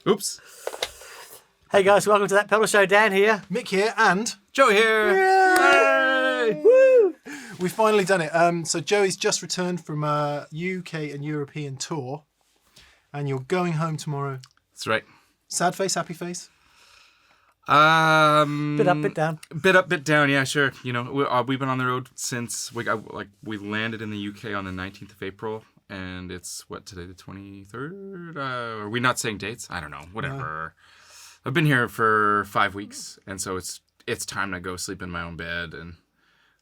Oops. Hey guys, welcome to That Pedal Show. Dan here. Mick here, and Joe here. Yay! Woo! we've finally done it. So Joey's just returned from a UK and European tour, and you're going home tomorrow. That's right. Sad face, happy face? Bit up, bit down. Bit up, bit down. Yeah, sure. You know, we've been on the road since we landed in the UK on the 19th of April, and it's today, the 23rd. Are we not saying dates? I don't know. Whatever. I've been here for 5 weeks, and so it's time to go sleep in my own bed and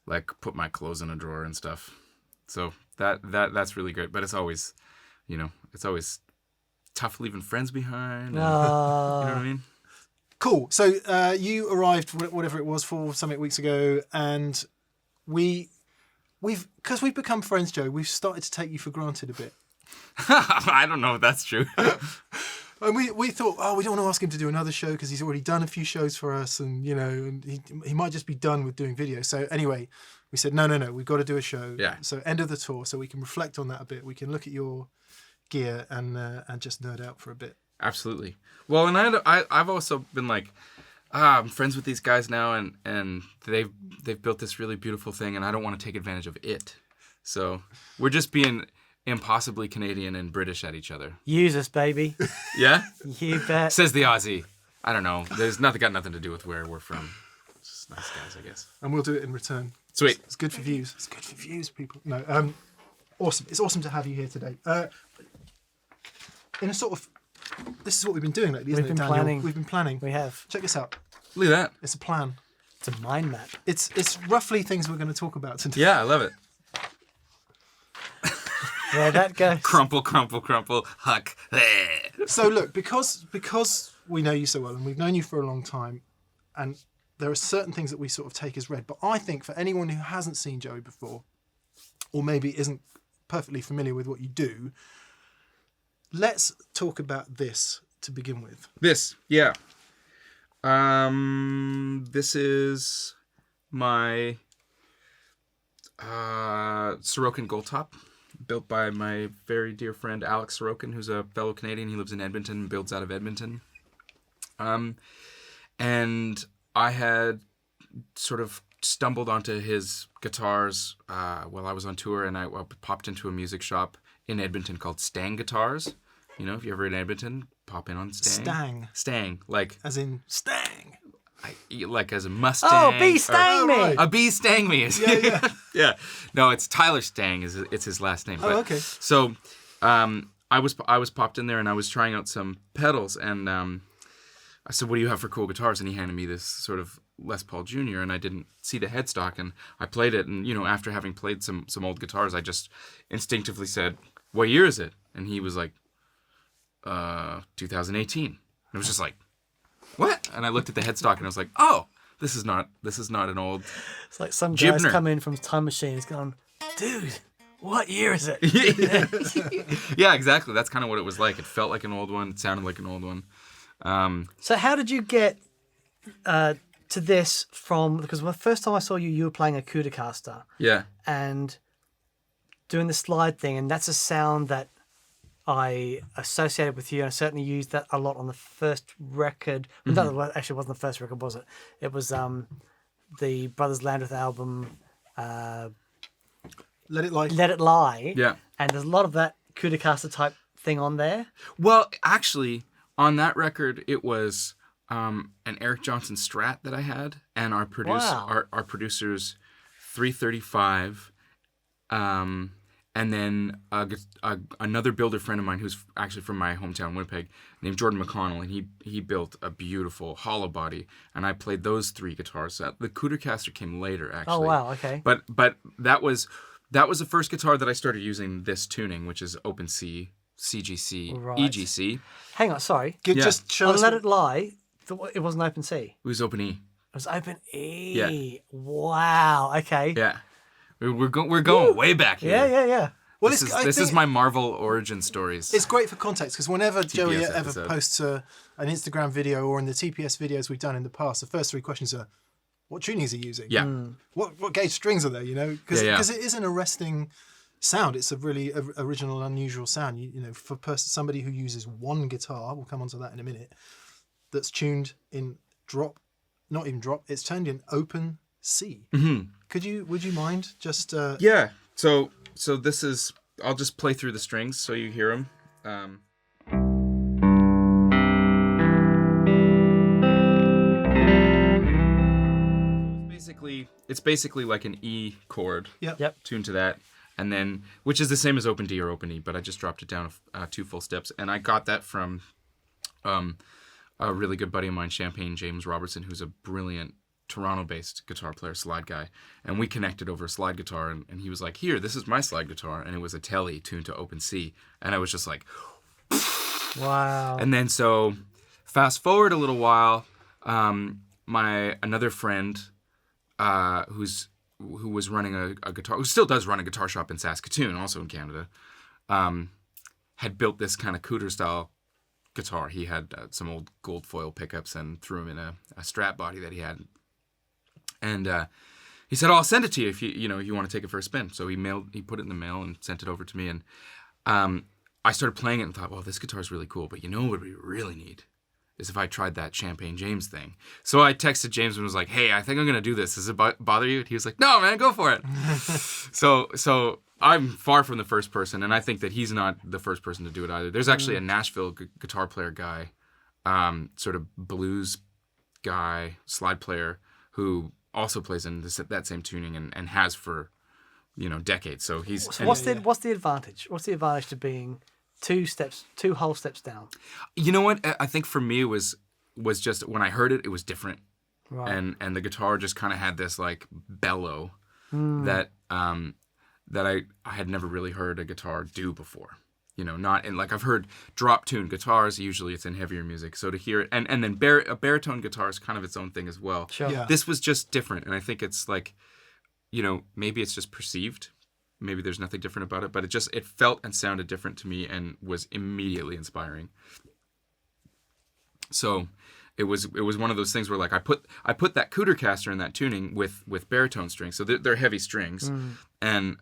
like put my clothes in a drawer and stuff. So that's really great. But it's always, it's always tough leaving friends behind. And, you know what I mean? Cool. So you arrived, whatever it was, 4 something weeks ago, and because we've become friends, Joe, we've started to take you for granted a bit. I don't know if that's true. And we thought, we don't want to ask him to do another show because he's already done a few shows for us, and and he might just be done with doing video. So anyway, we said no, we've got to do a show. Yeah. So end of the tour, so we can reflect on that a bit. We can look at your gear and just nerd out for a bit. Absolutely. Well, and I've also been like, I'm friends with these guys now, and they've built this really beautiful thing, and I don't want to take advantage of it. So we're just being impossibly Canadian and British at each other. Use us, baby. Yeah? You bet. Says the Aussie. I don't know. Got nothing to do with where we're from. Just nice guys, I guess. And we'll do it in return. Sweet. It's good for views. It's good for views, people. No, awesome. It's awesome to have you here today. In a sort of, this is what we've been doing lately, isn't it, Daniel? Planning. We've been planning. We have. Check this out. Look at that. It's a plan. It's a mind map. It's roughly things we're going to talk about today. Yeah, I love it. There that goes. Crumple, crumple, crumple, huck. So look, because we know you so well and we've known you for a long time, and there are certain things that we sort of take as read, but I think for anyone who hasn't seen Joey before, or maybe isn't perfectly familiar with what you do, let's talk about this to begin with. This, yeah. This is my Sorokin Gold Top, built by my very dear friend Alex Sorokin, who's a fellow Canadian. He lives in Edmonton and builds out of Edmonton. And I had sort of stumbled onto his guitars while I was on tour, and I popped into a music shop in Edmonton called Stang Guitars. You know, if you're ever in Edmonton, pop in on Stang. Stang, like... As in Stang. Like as a Mustang. Oh, bee stang me. right. A bee stang me. Yeah. Yeah. No, it's Tyler Stang. It's his last name. But, okay. So, I was popped in there and I was trying out some pedals, and I said, "What do you have for cool guitars?" And he handed me this sort of Les Paul Jr. and I didn't see the headstock, and I played it, and after having played some old guitars, I just instinctively said, "What year is it?" And he was like, 2018. And it was just like, what? And I looked at the headstock and I was like, oh, this is not an old... It's like some guys Gibner. come in from Time Machine. He's going, dude, what year is it? Yeah, exactly. That's kind of what it was like. It felt like an old one. It sounded like an old one. So how did you get to this from... Because the first time I saw you were playing a Kudacaster. Yeah. And doing the slide thing, and that's a sound that I associated with you, and I certainly used that a lot on the first record. Mm-hmm. No, actually, it wasn't the first record, was it? It was the Brothers Landreth album, Let It Lie. Let It Lie. Yeah. And there's a lot of that Kudacaster type thing on there. Well, actually, on that record, it was an Eric Johnson Strat that I had, and our producer's 335, and then another builder friend of mine who's actually from my hometown, Winnipeg, named Jordan McConnell, and he built a beautiful hollow body, and I played those 3 guitars. The Kudacaster came later, actually. Oh wow, okay. But that was the first guitar that I started using this tuning, which is Open C, CGC, Right. EGC. Hang on, sorry. Just show On us. Let It Lie, it wasn't Open C. It was Open E. It was Open E. Yeah. Wow. Okay. Yeah. We're going way back here. Yeah. Well, This is my Marvel origin stories. It's great for context because whenever Joey ever episode. posts an Instagram video or in the TPS videos we've done in the past, the first 3 questions are, what tuning is he using? Yeah. What gauge strings are there, Because Yeah. it is an arresting sound. It's a really original, unusual sound. You know, for somebody who uses one guitar, we'll come on to that in a minute, that's tuned in drop, not even drop, it's turned in open C. Mm-hmm. Would you mind just... Yeah. So this is, I'll just play through the strings so you hear them. It's basically like an E chord tuned to that, and then, which is the same as open D or open E, but I just dropped it down 2 full steps, and I got that from a really good buddy of mine, Champagne James Robertson, who's a brilliant Toronto-based guitar player, slide guy, and we connected over a slide guitar, and he was like, here, this is my slide guitar, and it was a Tele tuned to open C, and I was just like, wow. And then so fast forward a little while, another friend who was running a guitar, who still does run a guitar shop in Saskatoon, also in Canada, had built this kind of Cooter style guitar. He had some old gold foil pickups and threw them in a Strat body that he had. And he said, "Oh, I'll send it to you if you want to take it for a spin." So he put it in the mail and sent it over to me. And I started playing it and thought, well, this guitar is really cool, but you know what we really need is if I tried that Champagne James thing. So I texted James and was like, hey, I think I'm going to do this. Does it bother you? And he was like, no, man, go for it. So I'm far from the first person, and I think that he's not the first person to do it either. There's actually a Nashville guitar player guy, sort of blues guy, slide player, who also plays in that same tuning and has for, decades. So he's... So what's the advantage? What's the advantage to being... two whole steps down? You know what? I think for me it was just when I heard it, it was different, right. and the guitar just kind of had this like bellow that I had never really heard a guitar do before. Not in like I've heard drop tune guitars. Usually it's in heavier music, so to hear it and then a baritone guitar is kind of its own thing as well. Sure. Yeah. This was just different, and I think it's like, maybe it's just perceived. Maybe there's nothing different about it, but it felt and sounded different to me and was immediately inspiring. So it was one of those things where like I put that Cooter caster in that tuning with baritone strings. So they're heavy strings. And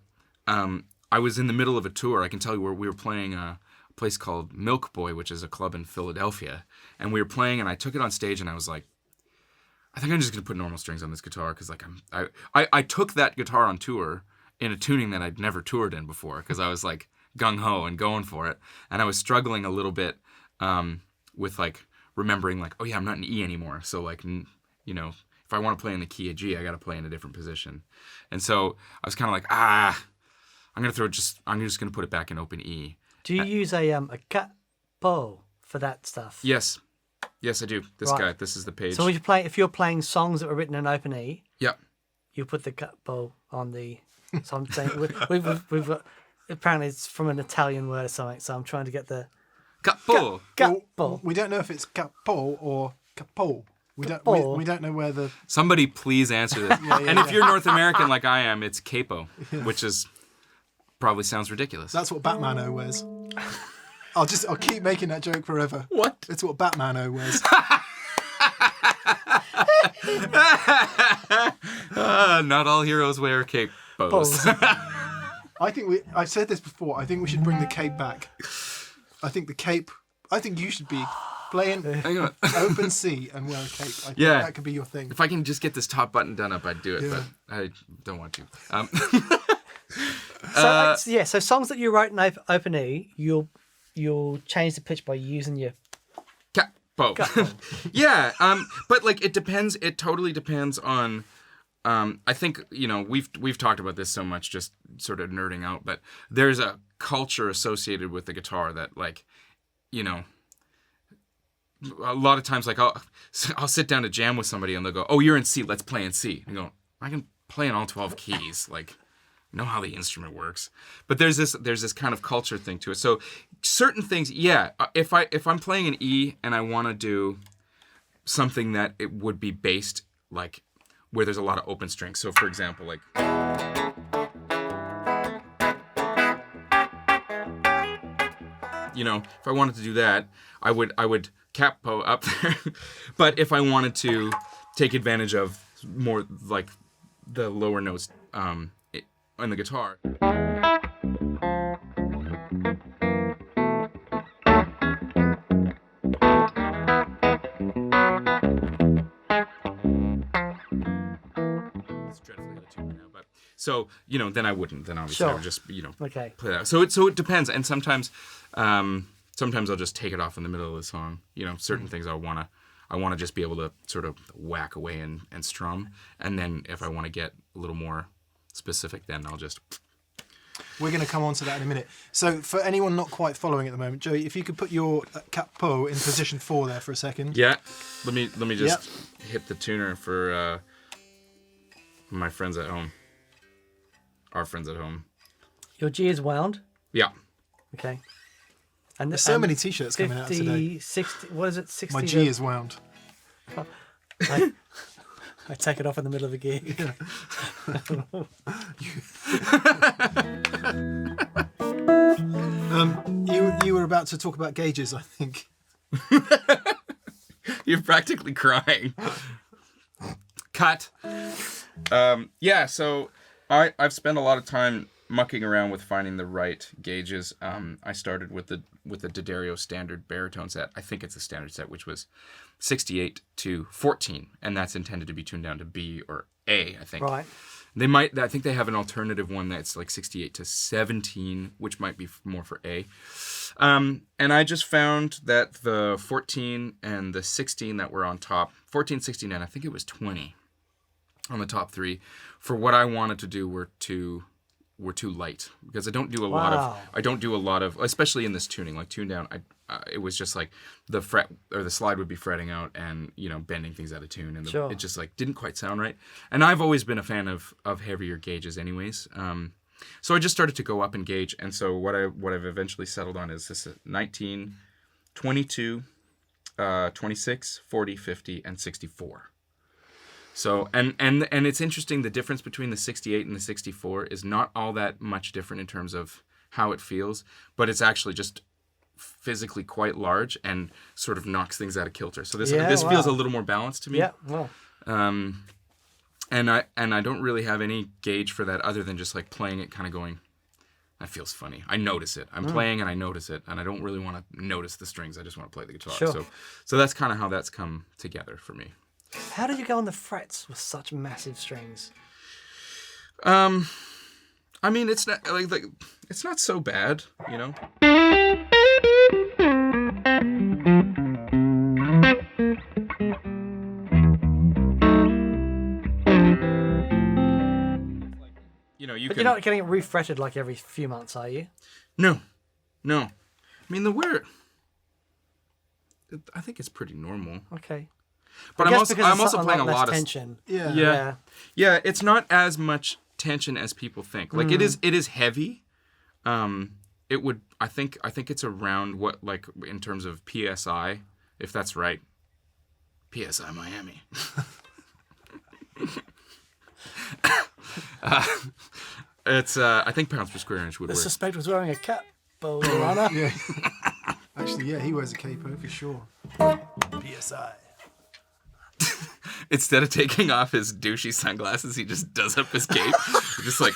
I was in the middle of a tour. I can tell you where we were playing a place called Milk Boy, which is a club in Philadelphia. And we were playing and I took it on stage and I was like, I think I'm just going to put normal strings on this guitar because like I took that guitar on tour in a tuning that I'd never toured in before because I was like gung-ho and going for it. And I was struggling a little bit with like remembering like, oh yeah, I'm not in E anymore. So like, if I want to play in the key of G, I got to play in a different position. And so I was kind of like, I'm just going to put it back in open E. Do you use a capo for that stuff? Yes, I do. This is the page. So if you're playing songs that were written in open E, yep, you put the capo on the... So I'm saying we've got, apparently it's from an Italian word or something. So I'm trying to get the capo. Capo. We don't know if it's capo or capo. We don't know where the... Somebody please answer this. If you're North American like I am, it's capo, which is probably sounds ridiculous. That's what Batman-O wears. I'll keep making that joke forever. What? It's what Batman-O wears. Not all heroes wear capos. I've said this before. I think we should bring the cape back. I think you should be playing open C and wear a cape. I think that could be your thing. If I can just get this top button done up, I'd do it, but I don't want to. So songs that you wrote in open E, you'll change the pitch by using your capo. Yeah, but like it depends. It totally depends on. I think we've talked about this so much, just sort of nerding out. But there's a culture associated with the guitar that, like, a lot of times, like I'll sit down to jam with somebody and they'll go, "Oh, you're in C. Let's play in C." And I go, "I can play in all 12 keys. Like, I know how the instrument works." But there's this kind of culture thing to it. So certain things, yeah. If I'm playing an E and I want to do something that it would be based like. Where there's a lot of open strings. So for example, like if I wanted to do that, I would capo up there. But if I wanted to take advantage of more like the lower notes on the guitar, So, then I wouldn't. Then obviously I Sure. would just, Okay. play that. So it depends. And sometimes I'll just take it off in the middle of the song. Certain things I want to just be able to sort of whack away and strum. And then if I want to get a little more specific, then I'll just... We're going to come on to that in a minute. So for anyone not quite following at the moment, Joey, if you could put your capo in position 4 there for a second. Yeah. Let me just hit the tuner for my friends at home. Our friends at home. Your G is wound. Yeah. Okay. And There's so many T-shirts coming out today. 60, what is it? 60. My G is wound. I take it off in the middle of a gig. You were about to talk about gauges, I think. You're practically crying. Cut. So I've spent a lot of time mucking around with finding the right gauges. I started with the D'Addario standard baritone set. I think it's a standard set, which was 68 to 14, and that's intended to be tuned down to B or A, I think. Right. I think they have an alternative one that's like 68 to 17, which might be more for A. And I just found that the 14 and the 16 that were on top, 14, 16, and I think it was 20 on the top 3, for what I wanted to do were too light, because I don't do a lot of, especially in this tuning, like tune down. It was just like the fret or the slide would be fretting out and bending things out of tune, and it just like didn't quite sound right. And I've always been a fan of heavier gauges, anyways. So I just started to go up in gauge, and so what I've eventually settled on is this 19, 22, 26, 40, 50, and 64. So, and it's interesting, the difference between the 68 and the 64 is not all that much different in terms of how it feels, but it's actually just physically quite large and sort of knocks things out of kilter. So this feels a little more balanced to me. Yeah, well. And I don't really have any gauge for that other than just like playing it, kind of going, that feels funny. I notice it. I'm playing and I notice it, and I don't really want to notice the strings. I just want to play the guitar. Sure. So that's kind of how that's come together for me. How did you go on the frets with such massive strings? I mean, it's not like it's not so bad, But you're not getting it refretted like every few months, are you? No. I mean, I think it's pretty normal. Okay. But I'm also playing a lot of tension. Yeah. It's not as much tension as people think. Like it is heavy. It would, I think it's around what, like in terms of PSI, if that's right. PSI Miami. It's I think pounds per square inch would work. The suspect was wearing a cap, Runner. Yeah. Actually, yeah, he wears a capo for sure. PSI. Instead of taking off his douchey sunglasses, he just does up his cape. Just like,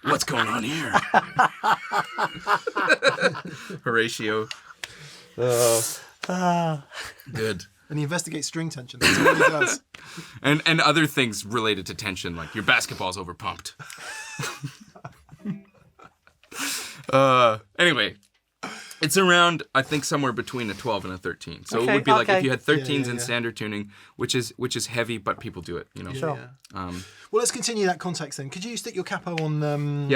what's going on here? Horatio. Good. And he investigates string tension. That's what he does. And other things related to tension, like your basketball's overpumped. Anyway, it's around, I think, somewhere between a 12 and a 13. So it would be like if you had 13s in standard tuning, which is heavy, but people do it, Sure. Well, let's continue that context then. Could you stick your capo on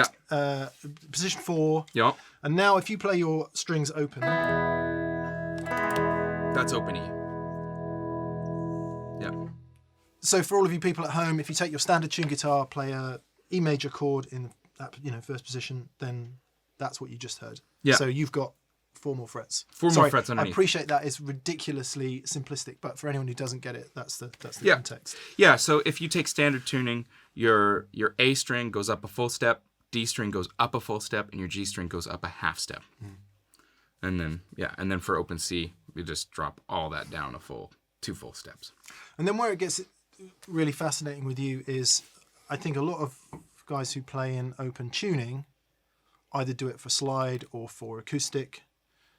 position 4? Yeah. And now if you play your strings open. That's open E. Yeah. So for all of you people at home, if you take your standard tune guitar, play a E major chord in that first position, then that's what you just heard. Yeah. So you've got 4 more frets. More frets underneath. I appreciate that is ridiculously simplistic, but for anyone who doesn't get it, that's the context. Yeah. So if you take standard tuning, your A string goes up a full step, D string goes up a full step, and your G string goes up a half step. And then for open C, we just drop all that down 2 full steps. And then where it gets really fascinating with you is, I think a lot of guys who play in open tuning either do it for slide or for acoustic.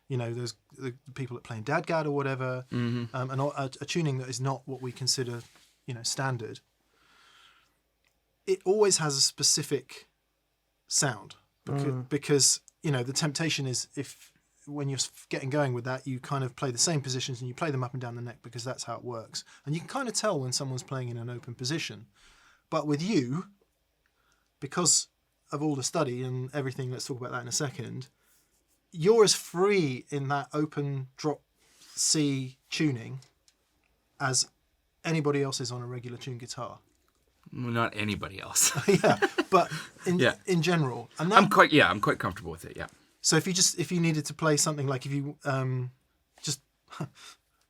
There's the people that play in DADGAD or whatever, and a tuning that is not what we consider, standard. it always has a specific sound because the temptation is if when you're getting going with that, you kind of play the same positions and you play them up and down the neck because that's how it works. And you can kind of tell when someone's playing in an open position. But with you, because of all the study and everything, let's talk about that in a second, you're as free in that open drop C tuning as anybody else is on a regular tuned guitar. Well, not anybody else. Yeah, but in general. And that, I'm quite comfortable with it, yeah. So if you needed to play something like if you just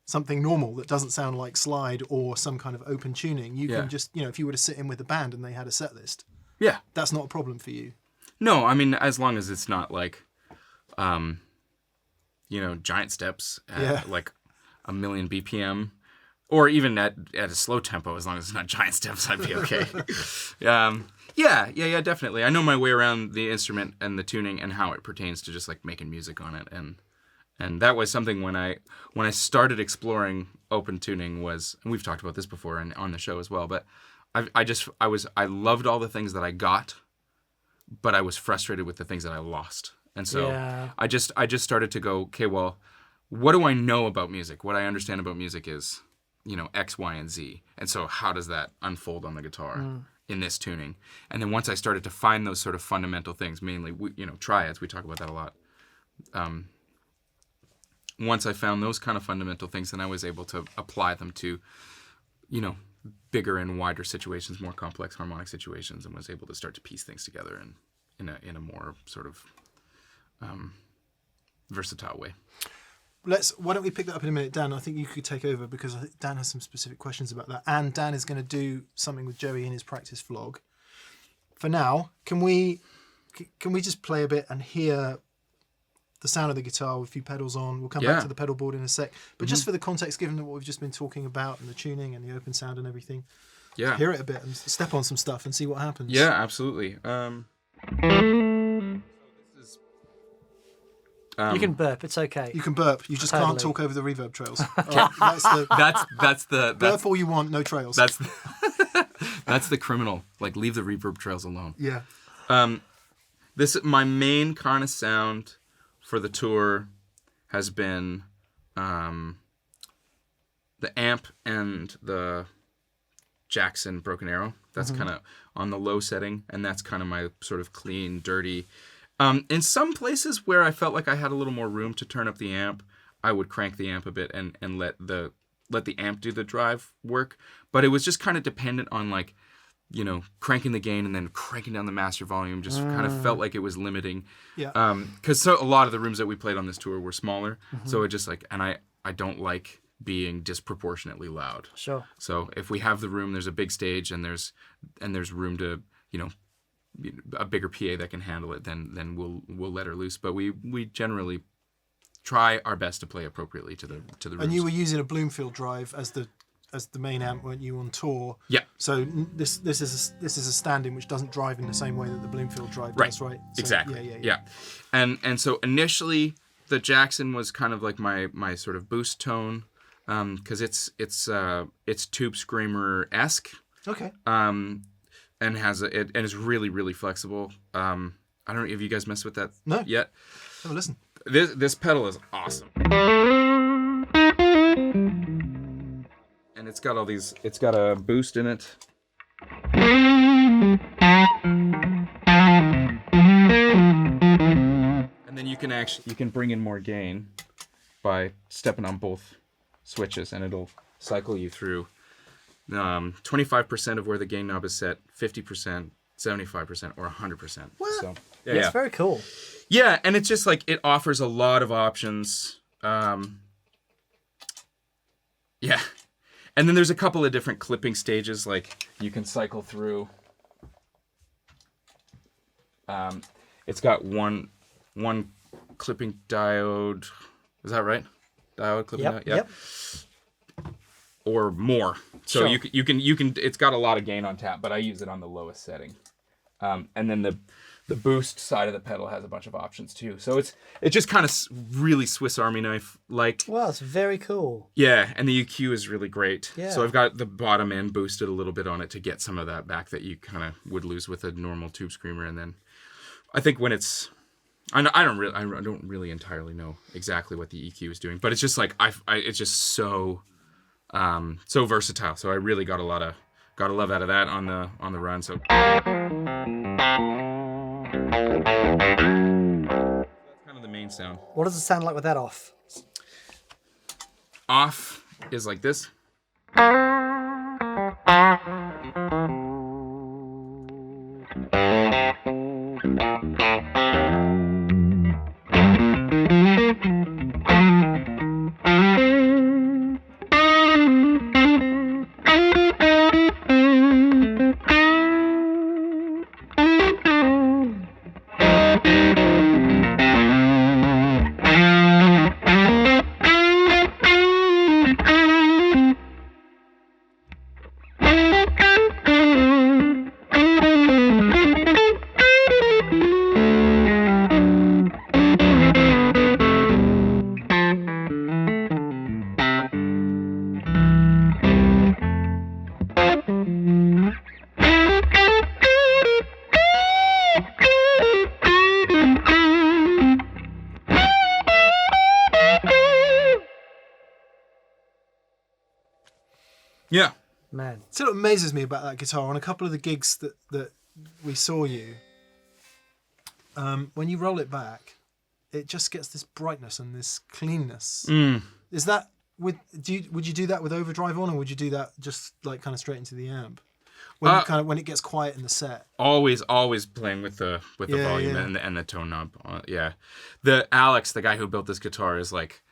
something normal that doesn't sound like slide or some kind of open tuning, you can just, if you were to sit in with a band and they had a set list, that's not a problem for you. No, I mean, as long as it's not like, giant steps at like a million BPM, or even at a slow tempo, as long as it's not giant steps, I'd be okay. Yeah, definitely. I know my way around the instrument and the tuning and how it pertains to just like making music on it, and that was something when I started exploring open tuning was, and we've talked about this before and on the show as well, but I loved all the things that I got, but I was frustrated with the things that I lost, and so I just started to go, okay, well, what do I know about music? What I understand about music is, X, Y, and Z, and so how does that unfold on the guitar? In this tuning. And then once I started to find those sort of fundamental things, mainly, triads, we talk about that a lot. Once I found those kind of fundamental things, then I was able to apply them to, bigger and wider situations, more complex harmonic situations, and was able to start to piece things together in a more sort of versatile way. Why don't we pick that up in a minute, Dan? I think you could take over because I think Dan has some specific questions about that, and Dan is going to do something with Joey in his practice vlog. For now, can we just play a bit and hear the sound of the guitar with a few pedals on? We'll come back to the pedal board in a sec, but just for the context, given what we've just been talking about and the tuning and the open sound and everything, hear it a bit and step on some stuff and see what happens. Yeah, absolutely. You can burp. It's okay. You can burp. You just can't talk over the reverb trails. That's the burp all you want, no trails. That's the criminal. Like, leave the reverb trails alone. Yeah. My main kind of sound for the tour has been the amp and the Jackson Broken Arrow. That's kind of on the low setting, and that's kind of my sort of clean, dirty. In some places where I felt like I had a little more room to turn up the amp, I would crank the amp a bit and let the amp do the drive work. But it was just kind of dependent on like, cranking the gain and then cranking down the master volume. Just kind of felt like it was limiting. Yeah. Because a lot of the rooms that we played on this tour were smaller, so it just like, and I don't like being disproportionately loud. Sure. So if we have the room, there's a big stage and there's room to a bigger PA that can handle it, then we'll let her loose. But we generally try our best to play appropriately to the rooms. And you were using a Bloomfield Drive as the main amp, weren't you, on tour? Yeah. So this is a stand-in which doesn't drive in the same way that the Bloomfield Drive does, right? So, exactly. Yeah. And so initially the Jackson was kind of like my sort of boost tone, because it's Tube Screamer-esque. Okay. And and is really, really flexible. I don't know if you guys messed with that yet. Have a listen. This pedal is awesome. And it's got it's got a boost in it. And then you can bring in more gain by stepping on both switches, and it'll cycle you through 25% of where the gain knob is set, 50%, 75%, or 100%. What? So, it's very cool. Yeah, and it's just like, it offers a lot of options. Yeah. And then there's a couple of different clipping stages, like you can cycle through. It's got one clipping diode. Is that right? Diode clipping diode? Yeah. Yep. Or more. So you can it's got a lot of gain on tap, but I use it on the lowest setting. And then the boost side of the pedal has a bunch of options too. So it's just kind of really Swiss Army knife like. Wow, it's very cool. Yeah, and the EQ is really great. Yeah. So I've got the bottom end boosted a little bit on it to get some of that back that you kind of would lose with a normal tube screamer. And then I think when it's, I don't really entirely know exactly what the EQ is doing, but it's just like it's just so versatile. So I really got a love out of that on the run. So that's kind of the main sound. What does it sound like with that off? Off is like this. Yeah. Man. So what amazes me about that guitar on a couple of the gigs that we saw you, when you roll it back, it just gets this brightness and this cleanness. Is that would you do that with overdrive on, or would you do that just like kind of straight into the amp? When it gets quiet in the set. Always playing with the volume and the tone knob. Yeah. The Alex, the guy who built this guitar, is like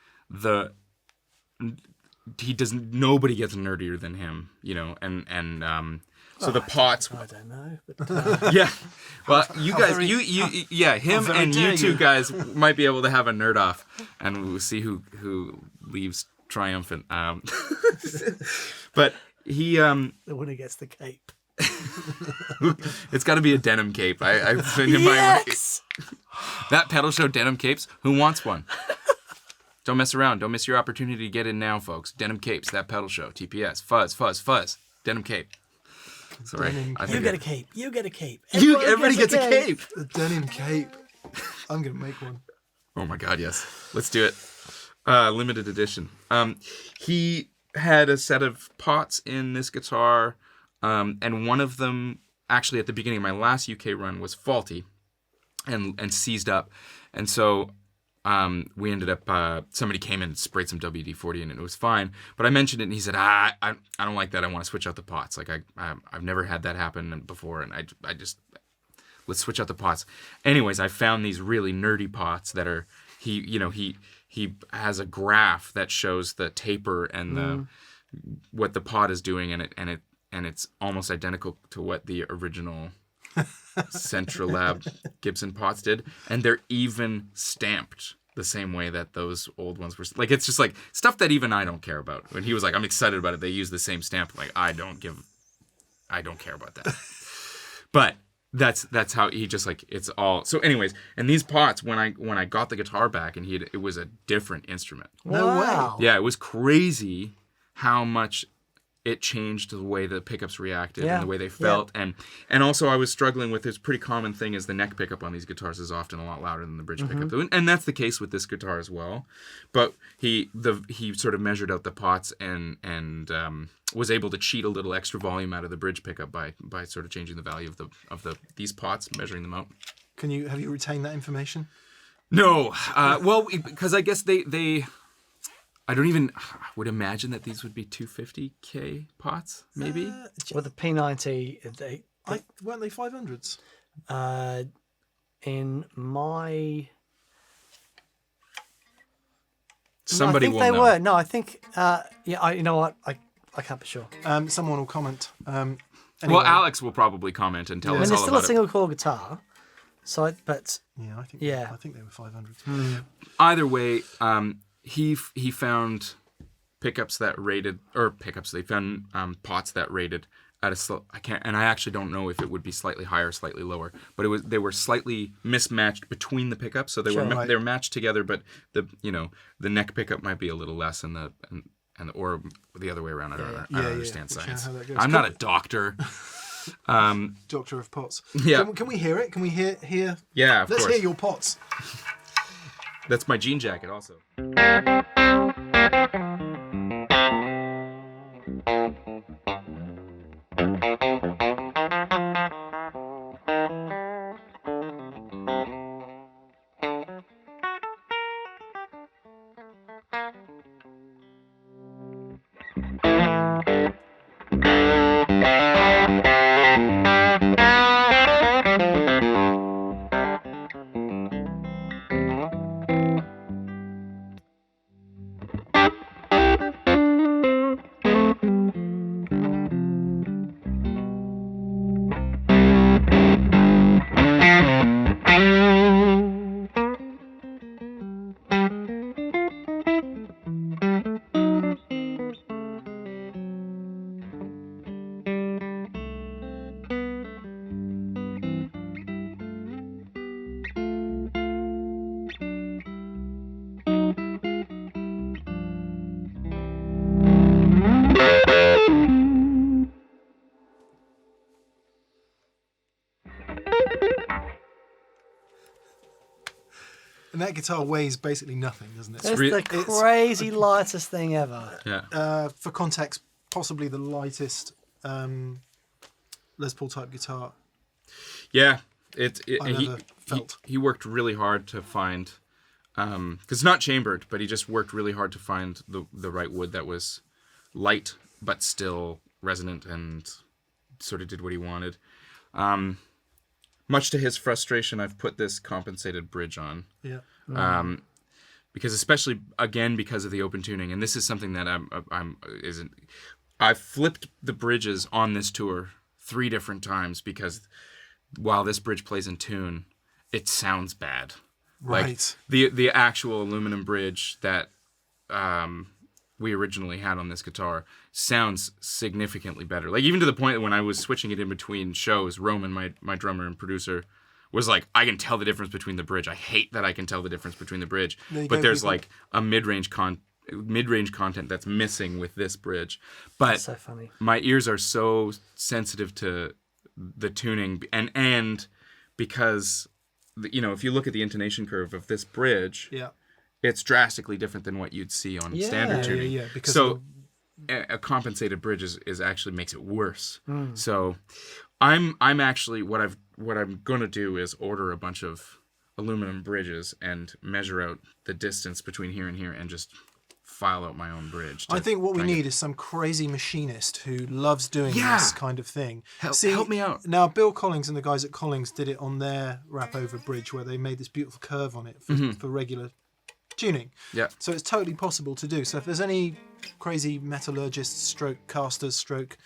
nobody gets nerdier than him, you know, and so the pots. I don't know. But, yeah. Well, you guys, him and you two guys might be able to have a nerd off, and we'll see who leaves triumphant. But he the winner gets the cape. It's got to be a denim cape. I've seen in Yes! that pedal show denim capes. Who wants one? Don't mess around. Don't miss your opportunity to get in now, folks. Denim capes. That pedal show. TPS. Fuzz. Denim cape. Sorry. You get a cape. You get a cape. Everybody gets a cape. The denim cape. I'm gonna make one. Oh my God, yes. Let's do it. Limited edition. He had a set of pots in this guitar, and one of them, actually at the beginning of my last UK run, was faulty and seized up. And so we ended up, somebody came in and sprayed some WD-40 in it, and it was fine. But I mentioned it, and he said, I don't like that. I want to switch out the pots. Like, I've never had that happen before, and I just, let's switch out the pots. Anyways, I found these really nerdy pots that are, he has a graph that shows the taper and what the pot is doing, and it's almost identical to what the original Central Lab Gibson pots did, and they're even stamped the same way that those old ones were. Like, it's just like stuff that even I don't care about. When he was like, I'm excited about it, they use the same stamp. Like, I don't care about that. But that's how he just like, it's all. So anyways, and these pots, when I got the guitar back, and it was a different instrument. No way. Yeah, it was crazy how much it changed the way the pickups reacted and the way they felt. And also I was struggling with this pretty common thing is the neck pickup on these guitars is often a lot louder than the bridge pickup. And that's the case with this guitar as well. But he sort of measured out the pots and was able to cheat a little extra volume out of the bridge pickup by sort of changing the value of these pots, measuring them out. Have you retained that information? No. Well, because I guess they I would imagine that these would be 250K pots, maybe? With the P90, Weren't they 500s? In my... Somebody will know. I think they were. No, I think... you know what? I can't be sure. Someone will comment. Anyway. Well, Alex will probably comment and tell us all there's still about a single coil guitar. So, but... I think they were 500s. Either way, he found pickups that rated, or pickups, they found pots that rated at a I can't, and I actually don't know if it would be slightly higher, or slightly lower, but they were slightly mismatched between the pickups, so they they were matched together, but the the neck pickup might be a little less and or the other way around. I don't understand science. I'm not a doctor. Doctor of pots. Yeah. Can we hear it? Can we hear? Yeah, of Let's course. hear your pots. That's my jean jacket also. And that guitar weighs basically nothing, doesn't it? It's the crazy lightest thing ever. Yeah. For context, possibly the lightest Les Paul type guitar. Yeah. I've ever felt. He worked really hard to find, because it's not chambered, but he just worked really hard to find the right wood that was light but still resonant and sort of did what he wanted. Much to his frustration, I've put this compensated bridge on. Yeah. Because especially again because of the open tuning, and this is something that I've flipped the bridges on this tour 3 different times because while this bridge plays in tune, it sounds bad. Right. Like the actual aluminum bridge that we originally had on this guitar sounds significantly better. Like even to the point that when I was switching it in between shows, Roman, my drummer and producer, was like, I can tell the difference between the bridge. I hate that I can tell the difference between the bridge. But there's like a mid-range content that's missing with this bridge. But That's so funny. My ears are so sensitive to the tuning and because if you look at the intonation curve of this bridge, Yeah. it's drastically different than what you'd see on standard tuning. Yeah. Because so a compensated bridge is actually makes it worse. So I'm actually what I'm going to do is order a bunch of aluminum bridges and measure out the distance between here and here and just file out my own bridge. I think what we need is some crazy machinist who loves doing this kind of thing. Help me out. Now, Bill Collings and the guys at Collings did it on their wrap over bridge where they made this beautiful curve on it for regular tuning. Yeah. So it's totally possible to do. So if there's any crazy metallurgists stroke casters stroke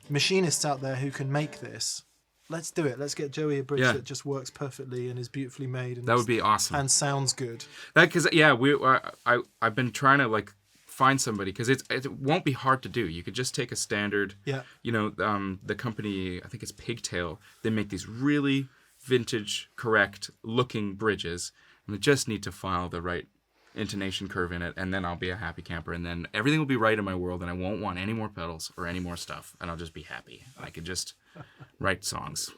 machinists out there who can make this, let's do it. Let's get Joey a bridge that just works perfectly and is beautifully made. And that would be awesome. And sounds good. Because I've been trying to find somebody because it won't be hard to do. You could just take a standard. Yeah. The company, I think it's Pigtail. They make these really vintage, correct looking bridges, and they just need to file the right intonation curve in it, and then I'll be a happy camper, and then everything will be right in my world, and I won't want any more pedals or any more stuff, and I'll just be happy. I could just write songs.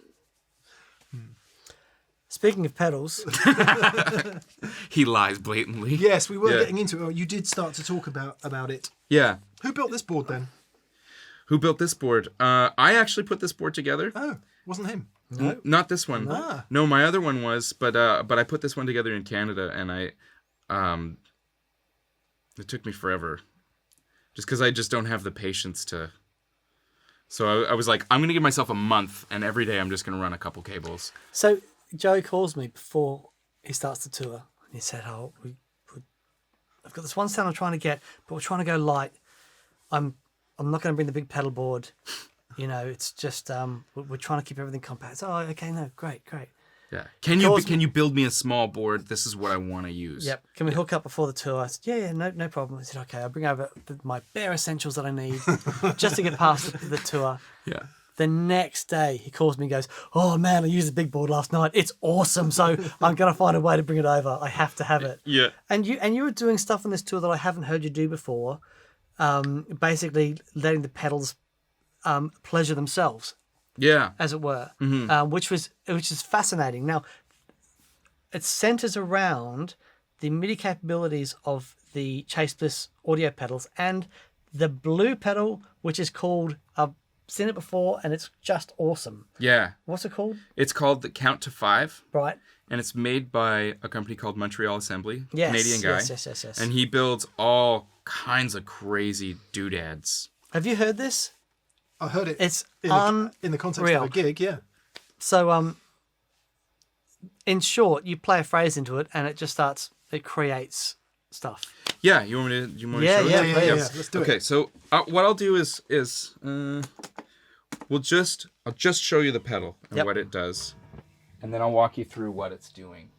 Speaking of pedals, He lies blatantly. Yes, we were getting into it. Oh, you did start to talk about it. Yeah. Who built this board then? Who built this board? I actually put this board together. Oh, wasn't him. No. Not this one. Ah. No, my other one was, but I put this one together in Canada, and it took me forever, just because I just don't have the patience to. So I was like, I'm gonna give myself a month, and every day I'm just gonna run a couple cables. so Joey calls me before he starts the tour, and he said, I've got this one sound I'm trying to get, but we're trying to go light. I'm not going to bring the big pedal board. It's just we're trying to keep everything compact. Oh, okay, no, great. Yeah. Can you build me a small board? This is what I want to use. Yep. Can we hook up before the tour? I said, yeah, no problem. I said, okay, I'll bring over my bare essentials that I need just to get past the tour. Yeah. The next day, he calls me and goes, "Oh man, I used the big board last night. It's awesome. So I'm gonna find a way to bring it over. I have to have it." Yeah. And you were doing stuff on this tour that I haven't heard you do before. Basically, letting the pedals pleasure themselves, Yeah. as it were, which is fascinating. Now, it centers around the MIDI capabilities of the Chase Bliss audio pedals and the blue pedal, which is called, I've seen it before, and it's just awesome. Yeah. What's it called? It's called the Count to 5. Right. And it's made by a company called Montreal Assembly. Yes. Canadian guy. Yes. And he builds all kinds of crazy doodads. Have you heard this? I heard it. It's in the context of a gig. Yeah. So, in short, you play a phrase into it, and it creates stuff. Yeah, you want me to show Yeah, it? yeah. Let's do it. Okay, so what I'll do is I'll just show you the pedal and what it does, and then I'll walk you through what it's doing.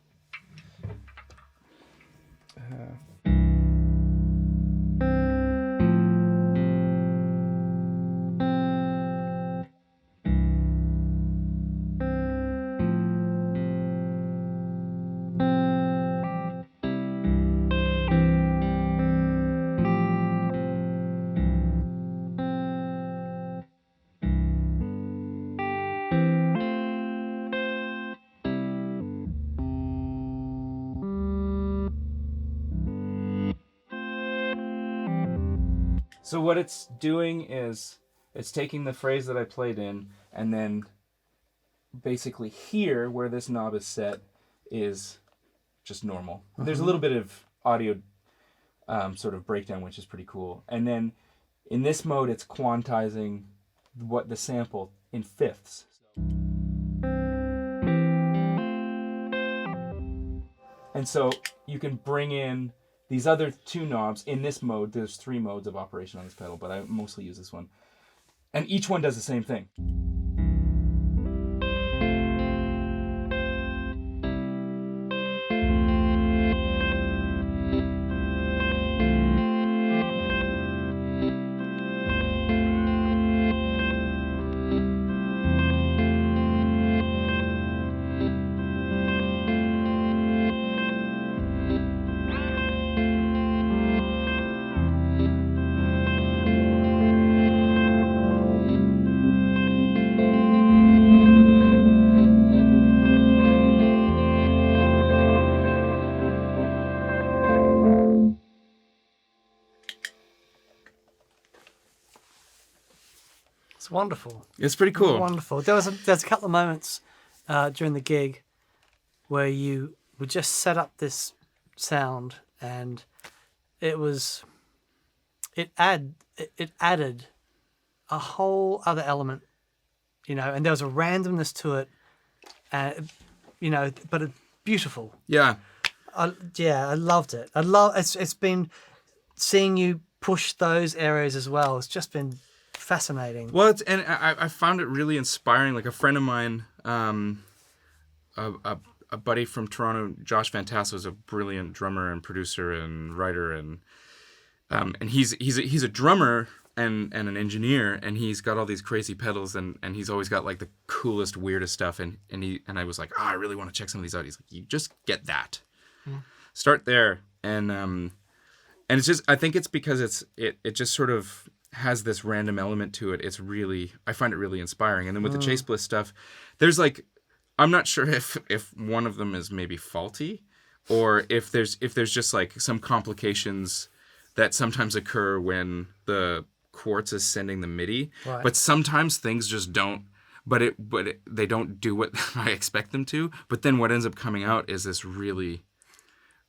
So what it's doing is it's taking the phrase that I played in, and then basically here where this knob is set is just normal. There's a little bit of audio sort of breakdown, which is pretty cool. And then in this mode, it's quantizing what the sample in fifths. And so you can bring in these other two knobs in this mode. There's 3 modes of operation on this pedal, but I mostly use this one. And each one does the same thing. It's wonderful. It's pretty cool. Wonderful. There's a couple of moments during the gig where you would just set up this sound, and it added a whole other element, and there was a randomness to it, but it's beautiful. Yeah. I loved it. It's been seeing you push those areas as well. It's just been fascinating. Well, I found it really inspiring. Like a friend of mine, a buddy from Toronto, Josh Van Tassel, is a brilliant drummer and producer and writer, and he's a drummer and an engineer, and he's got all these crazy pedals, and he's always got like the coolest, weirdest stuff, and I was like, I really want to check some of these out. He's like, you just get that, start there, and it's just, I think it's because it just sort of has this random element to it. I find it really inspiring. And then with the Chase Bliss stuff, there's like, I'm not sure if one of them is maybe faulty, or if there's just like some complications that sometimes occur when the Quartz is sending the MIDI. Right. But sometimes things just don't. They don't do what I expect them to. But then what ends up coming out is this really,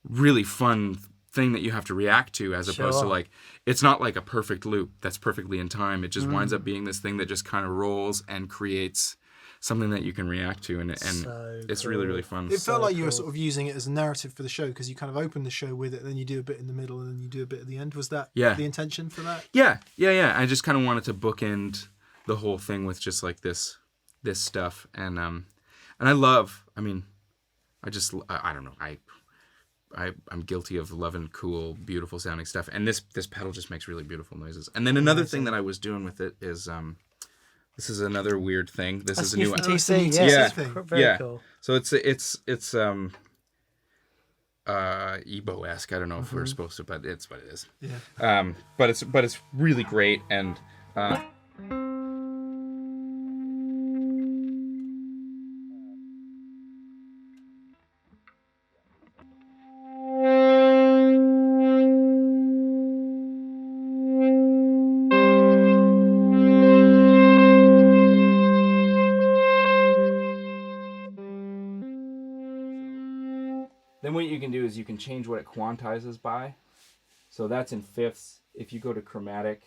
really fun thing that you have to react to, as opposed to like, it's not like a perfect loop that's perfectly in time. It just winds up being this thing that just kind of rolls and creates something that you can react to, and So it's cool. really, really fun. It felt like you were sort of using it as a narrative for the show, because you kind of open the show with it, then you do a bit in the middle, and then you do a bit at the end. Was that the intention for that? Yeah. I just kind of wanted to bookend the whole thing with just like this stuff, and I love. I mean, I don't know. I'm guilty of loving cool, beautiful sounding stuff, and this pedal just makes really beautiful noises. And then another thing that I was doing with it is This is another weird thing. This That's is a new from Oh, it's a TC. new Yeah, TC thing. very cool. So it's Ebo-esque. I don't know if we're supposed to, but it's what it is. Yeah. But it's really great, and then what you can do is you can change what it quantizes by. So that's in fifths. If you go to chromatic,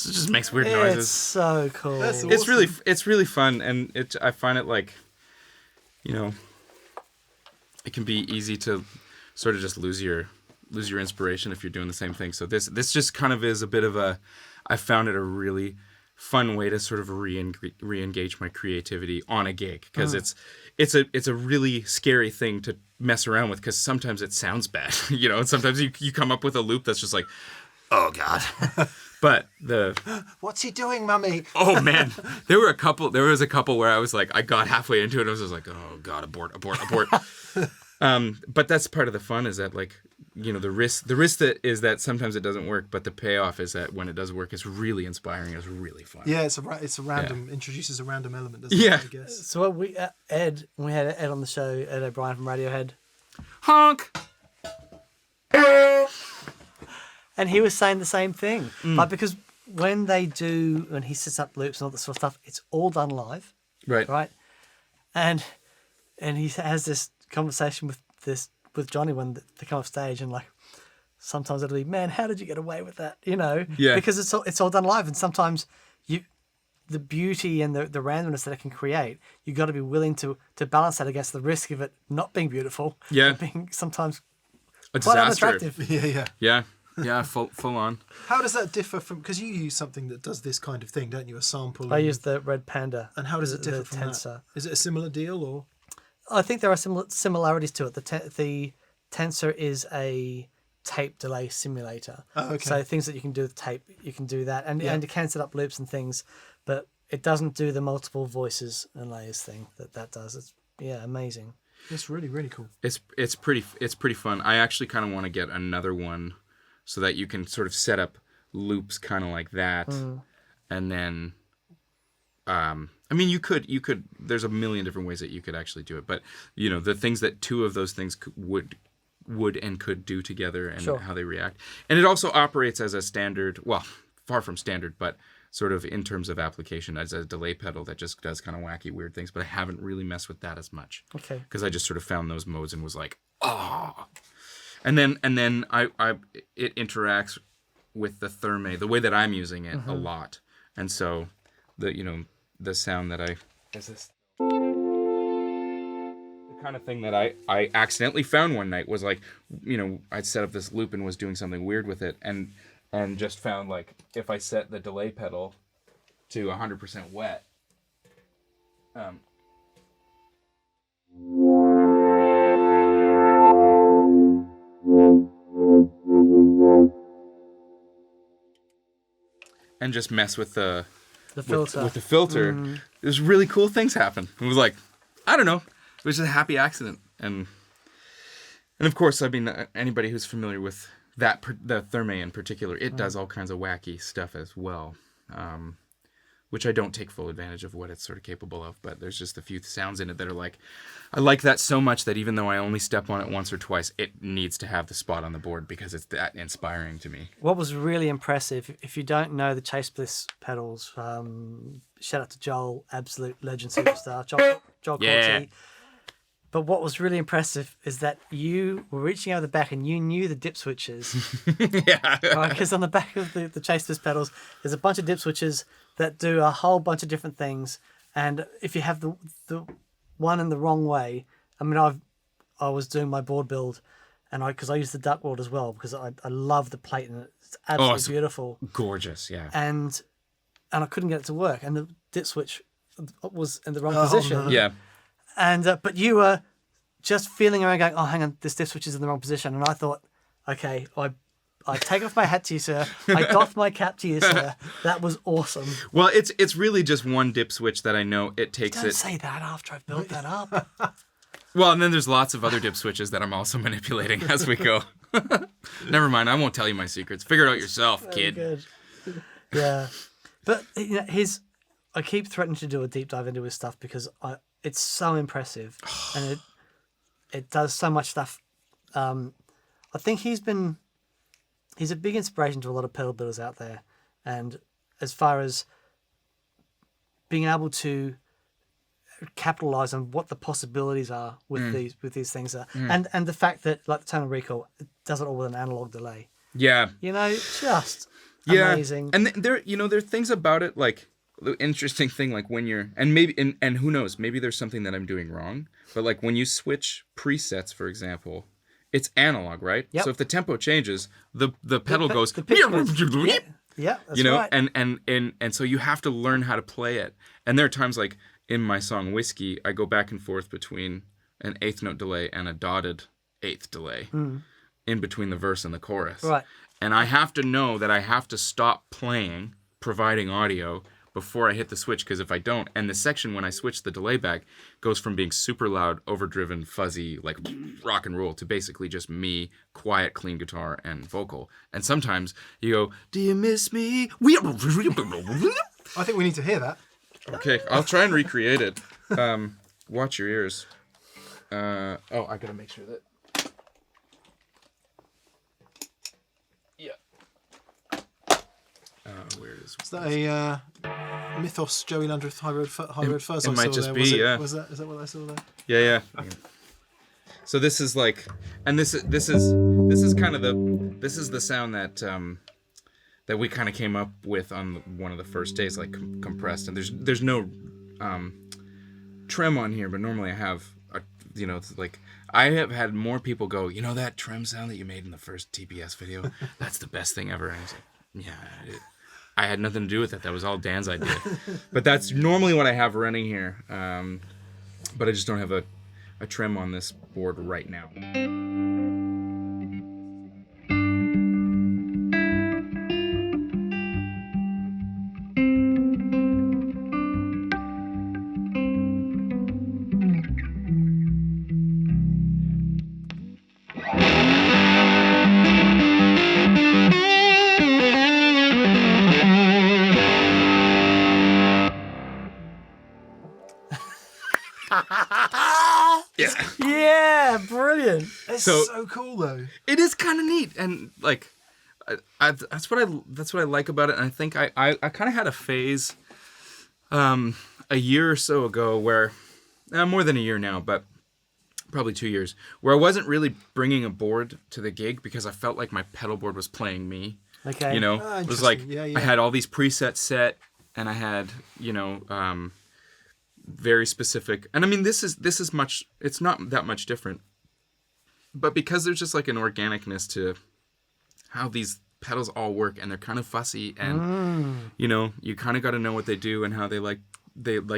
it just makes weird It's noises. so cool. That's It's awesome. really fun, and I find it like, it can be easy to sort of just lose your inspiration if you're doing the same thing. So this just kind of is a bit of I found it a really fun way to sort of re-engage my creativity on a gig, because it's a really scary thing to mess around with, because sometimes it sounds bad, and sometimes you come up with a loop that's just like, oh God. But What's he doing, Mummy? oh man, there was a couple where I was like, I got halfway into it and I was just like, oh God, abort. But that's part of the fun, is that, like, the risk that is that sometimes it doesn't work, but the payoff is that when it does work, it's really inspiring. It's really fun. Yeah, it's a random, introduces a random element, doesn't it, I guess. So what we had Ed on the show, Ed O'Brien from Radiohead, Honk. and he was saying the same thing. Like, because when he sets up loops and all that sort of stuff, it's all done live, Right. and he has this conversation with Johnny when they come off stage, and like sometimes it'll be, man, how did you get away with that? Yeah. Because it's all done live, and sometimes the beauty and the randomness that it can create, you got to be willing to balance that against the risk of it not being beautiful. Yeah. Being sometimes A quite disaster. unattractive. Yeah, full on. How does that differ from, because you use something that does this kind of thing, don't you? A sample. I use the Red Panda. And how does it differ the from tensor. that? Is it a similar deal, or? I think there are similarities to it. The tensor is a tape delay simulator. Oh, okay. So things that you can do with tape, you can do that, and it can set up loops and things, but it doesn't do the multiple voices and layers thing that does. It's amazing. It's really, really cool. It's pretty fun. I actually kind of want to get another one so that you can sort of set up loops kind of like that, and then. I mean, you could. There's a million different ways that you could actually do it, but the things that two of those things would and could do together, and how they react, and it also operates as a standard. Well, far from standard, but sort of in terms of application as a delay pedal that just does kind of wacky, weird things. But I haven't really messed with that as much. Okay. Because I just sort of found those modes and was like, oh. And then it interacts with the Therme, the way that I'm using it a lot. And so the sound that is this the kind of thing that I accidentally found one night was like, I'd set up this loop and was doing something weird with it and just found like if I set the delay pedal to 100% wet, and just mess with the filter. With the filter, there's really cool things happen. It was like, I don't know, it was just a happy accident, and of course, I mean, anybody who's familiar with the Therme in particular, it does all kinds of wacky stuff as well, which I don't take full advantage of what it's sort of capable of, but there's just a few sounds in it that are like, I like that so much that even though I only step on it once or twice, it needs to have the spot on the board because it's that inspiring to me. What was really impressive, if you don't know the Chase Bliss pedals, shout out to Joel, absolute legend superstar, Joel Corti. But what was really impressive is that you were reaching over the back and you knew the dip switches. Yeah. Because on the back of the Chase Bliss pedals, there's a bunch of dip switches that do a whole bunch of different things. And if you have the one in the wrong way, I mean, I was doing my board build, and because I use the duckboard as well because I love the plate and it's absolutely beautiful, gorgeous, yeah. And I couldn't get it to work, and the dip switch was in the wrong position. No. Yeah. And but you were just feeling around, going, "Oh, hang on, this dip switch is in the wrong position." And I thought, "Okay, I take off my hat to you, sir. I doff my cap to you, sir. That was awesome." Well, it's really just one dip switch that I know it takes. Don't say that after I've built that up. Well, and then there's lots of other dip switches that I'm also manipulating as we go. Never mind, I won't tell you my secrets. Figure it out yourself, kid. Good. Yeah, but I keep threatening to do a deep dive into his stuff because it's so impressive and it does so much stuff. I think he's a big inspiration to a lot of pedal builders out there, and as far as being able to capitalize on what the possibilities are with these things and the fact that like the tonal recall, it does it all with an analog delay. Yeah. Just amazing. And there are things about it, like the interesting thing, like when you're, and maybe, and who knows, maybe there's something that I'm doing wrong, but like when you switch presets, for example, it's analog, right? Yep. So if the tempo changes, the pedal goes, the pitch goes, yeah, that's right. And so you have to learn how to play it. And there are times like in my song Whiskey, I go back and forth between an eighth note delay and a dotted eighth delay in between the verse and the chorus. Right. And I have to know that I have to stop playing, providing audio, before I hit the switch, because if I don't, and the section when I switch the delay back goes from being super loud, overdriven, fuzzy, like rock and roll, to basically just me, quiet, clean guitar and vocal. And sometimes you go, "Do you miss me?" I think we need to hear that. Okay, I'll try and recreate it. Watch your ears. I gotta make sure that. Where is Is that a Mythos Joey Landreth Highroad Fuzz? It might just be, yeah. Is that what I saw there? Yeah. So this is like, and this is kind of the sound that we kind of came up with on one of the first days, like compressed. And there's no trem on here, but normally I have it's like I have had more people go, that trem sound that you made in the first TPS video, that's the best thing ever. And I was like, yeah. I had nothing to do with it. That was all Dan's idea. But that's normally what I have running here. But I just don't have a trem on this board right now. Yeah, brilliant. It's so cool though. It is kind of neat, and like, that's what I like about it. And I think I kind of had a phase, a year or so ago where, more than a year now, but probably 2 years, where I wasn't really bringing a board to the gig because I felt like my pedal board was playing me. Okay. You know, it was like interesting. I had all these presets set, and I had very specific. And I mean, this is much. It's not that much different, but because there's just like an organicness to how these pedals all work, and they're kind of fussy, and you kind of got to know what they do and how they like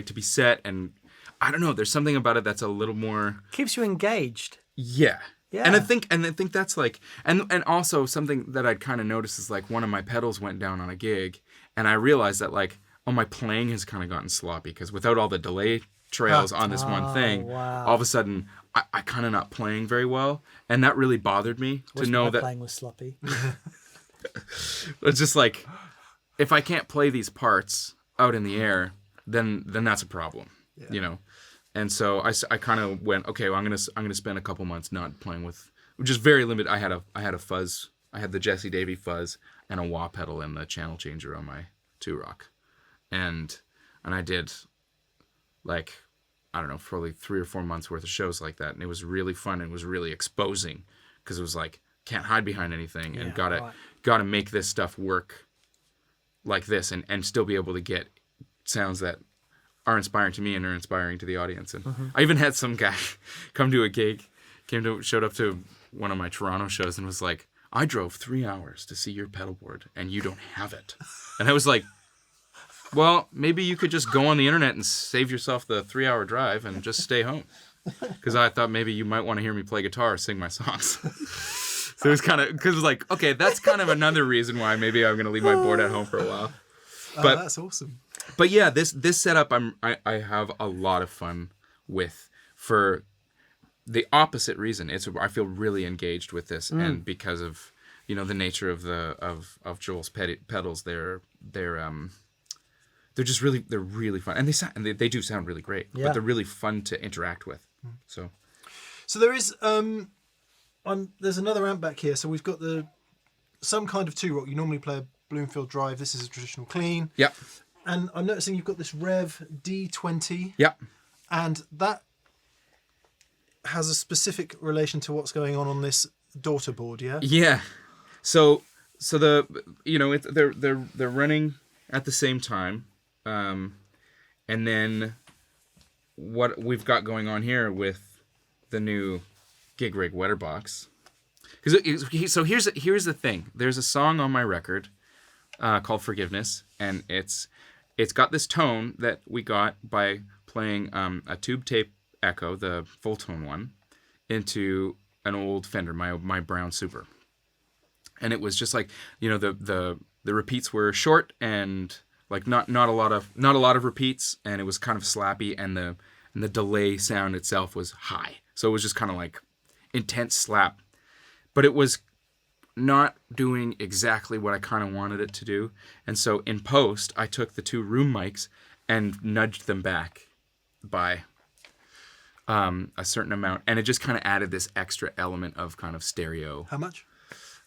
to be set, and I don't know. There's something about it that's a little more keeps you engaged. Yeah. Yeah. And I think that's like, and also something that I'd kind of noticed is like one of my pedals went down on a gig, and I realized that like, oh, my playing has kind of gotten sloppy because without all the delay trails on this one thing, wow. all of a sudden I kind of not playing very well, and that really bothered me to know that playing was sloppy. it's just like, if I can't play these parts out in the air, then that's a problem, you know. And so I kind of went, okay, well, I'm gonna spend a couple months not playing with, which is very limited. I had a Fuzz, I had the Jesse Davy Fuzz and a wah pedal and the channel changer on my 2-rock, and I did like, I don't know, probably 3 or 4 months worth of shows like that, and it was really fun and it was really exposing because it was like, can't hide behind anything, and gotta make this stuff work like this, and still be able to get sounds that are inspiring to me and are inspiring to the audience. And I even had some guy come to a gig, showed up to one of my Toronto shows and was like, I drove 3 hours to see your pedalboard and you don't have it. And I was like, well, maybe you could just go on the internet and save yourself the 3-hour drive and just stay home. Because I thought maybe you might want to hear me play guitar or sing my songs. So it was kind of, because like, okay, that's kind of another reason why maybe I'm going to leave my board at home for a while. But that's awesome. But yeah, this setup I have a lot of fun with for the opposite reason. I feel really engaged with this, and because of the nature of of Joel's pedals, they're just really fun, and they do sound really great. Yeah. But they're really fun to interact with. So there is there's another amp back here. So we've got some kind of 2-rock. You normally play a Bloomfield Drive. This is a traditional clean. Yep. And I'm noticing you've got this Rev D20. Yep. And that has a specific relation to what's going on this daughter board, yeah? Yeah. So the they're running at the same time, and then what we've got going on here with the new Gig Rig Wetterbox. So here's the thing. There's a song on my record called Forgiveness, and it's got this tone that we got by playing a tube tape echo, the full tone one, into an old Fender, my brown Super. And it was just like, the repeats were short and like not a lot of repeats, and it was kind of slappy, and the delay sound itself was high. So it was just kind of like intense slap. But it was not doing exactly what I kind of wanted it to do. And so in post, I took the 2 room mics and nudged them back by a certain amount. And it just kind of added this extra element of kind of stereo. How much?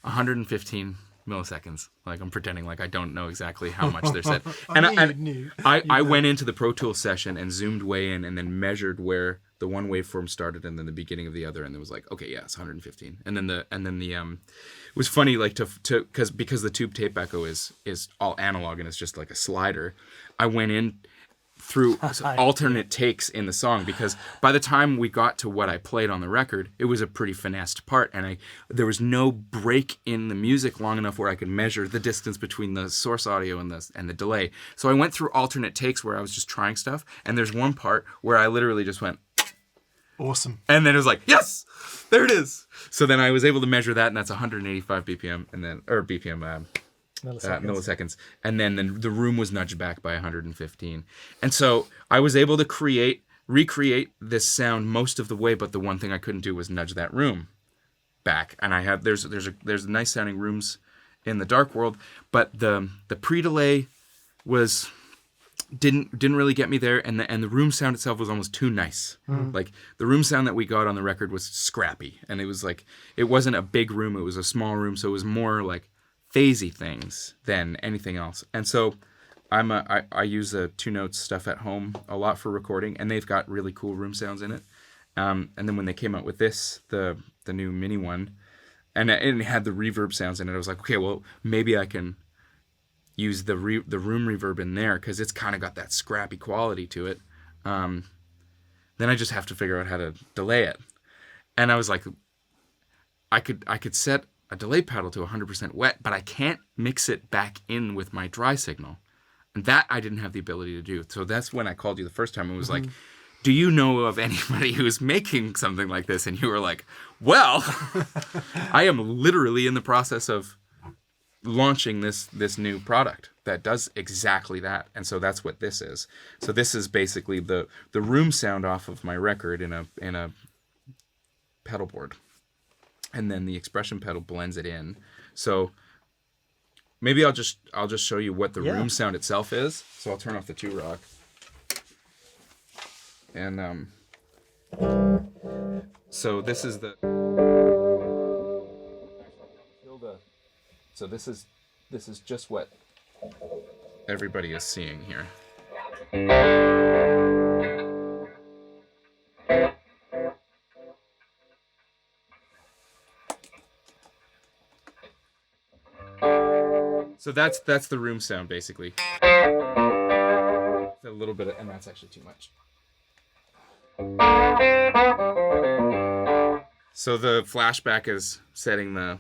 115 milliseconds. Like, I'm pretending like I don't know exactly how much they're set. I went into the Pro Tools session and zoomed way in and then measured where the one waveform started and then the beginning of the other, and it was like, okay, yeah, it's 115. And then the it was funny, like because the tube tape echo is all analog and it's just like a slider. I went in through alternate takes in the song, because by the time we got to what I played on the record, it was a pretty finessed part, and there was no break in the music long enough where I could measure the distance between the source audio and the delay. So I went through alternate takes where I was just trying stuff, and there's one part where I literally just went, awesome. And then it was like, yes, there it is. So then I was able to measure that, and that's 185 BPM, milliseconds. And then the room was nudged back by 115. And so I was able to recreate this sound most of the way, but the one thing I couldn't do was nudge that room back. And there's nice sounding rooms in the Dark World, but the pre-delay didn't really get me there, and the room sound itself was almost too nice. Like, the room sound that we got on the record was scrappy, and it was like, it wasn't a big room, it was a small room, so it was more like phasey things than anything else. And so I use the 2 Notes stuff at home a lot for recording, and they've got really cool room sounds in it. And then when they came out with this, the new mini one, and it had the reverb sounds in it. I was like, okay, well, maybe I can use the room reverb in there because it's kind of got that scrappy quality to it. Then I just have to figure out how to delay it. And I was like, I could set a delay pedal to 100% wet, but I can't mix it back in with my dry signal. And that I didn't have the ability to do. So that's when I called you the first time and was like, do you know of anybody who's making something like this? And you were like, well, I am literally in the process of launching this new product that does exactly that. And so that's what this is. So this is basically the room sound off of my record in a pedal board. And then the expression pedal blends it in. So maybe I'll just show you what the room sound itself is. So I'll turn off the 2-rock. And so this is the so this is just what everybody is seeing here. So that's the room sound basically. A little bit and that's actually too much. So the flashback is setting the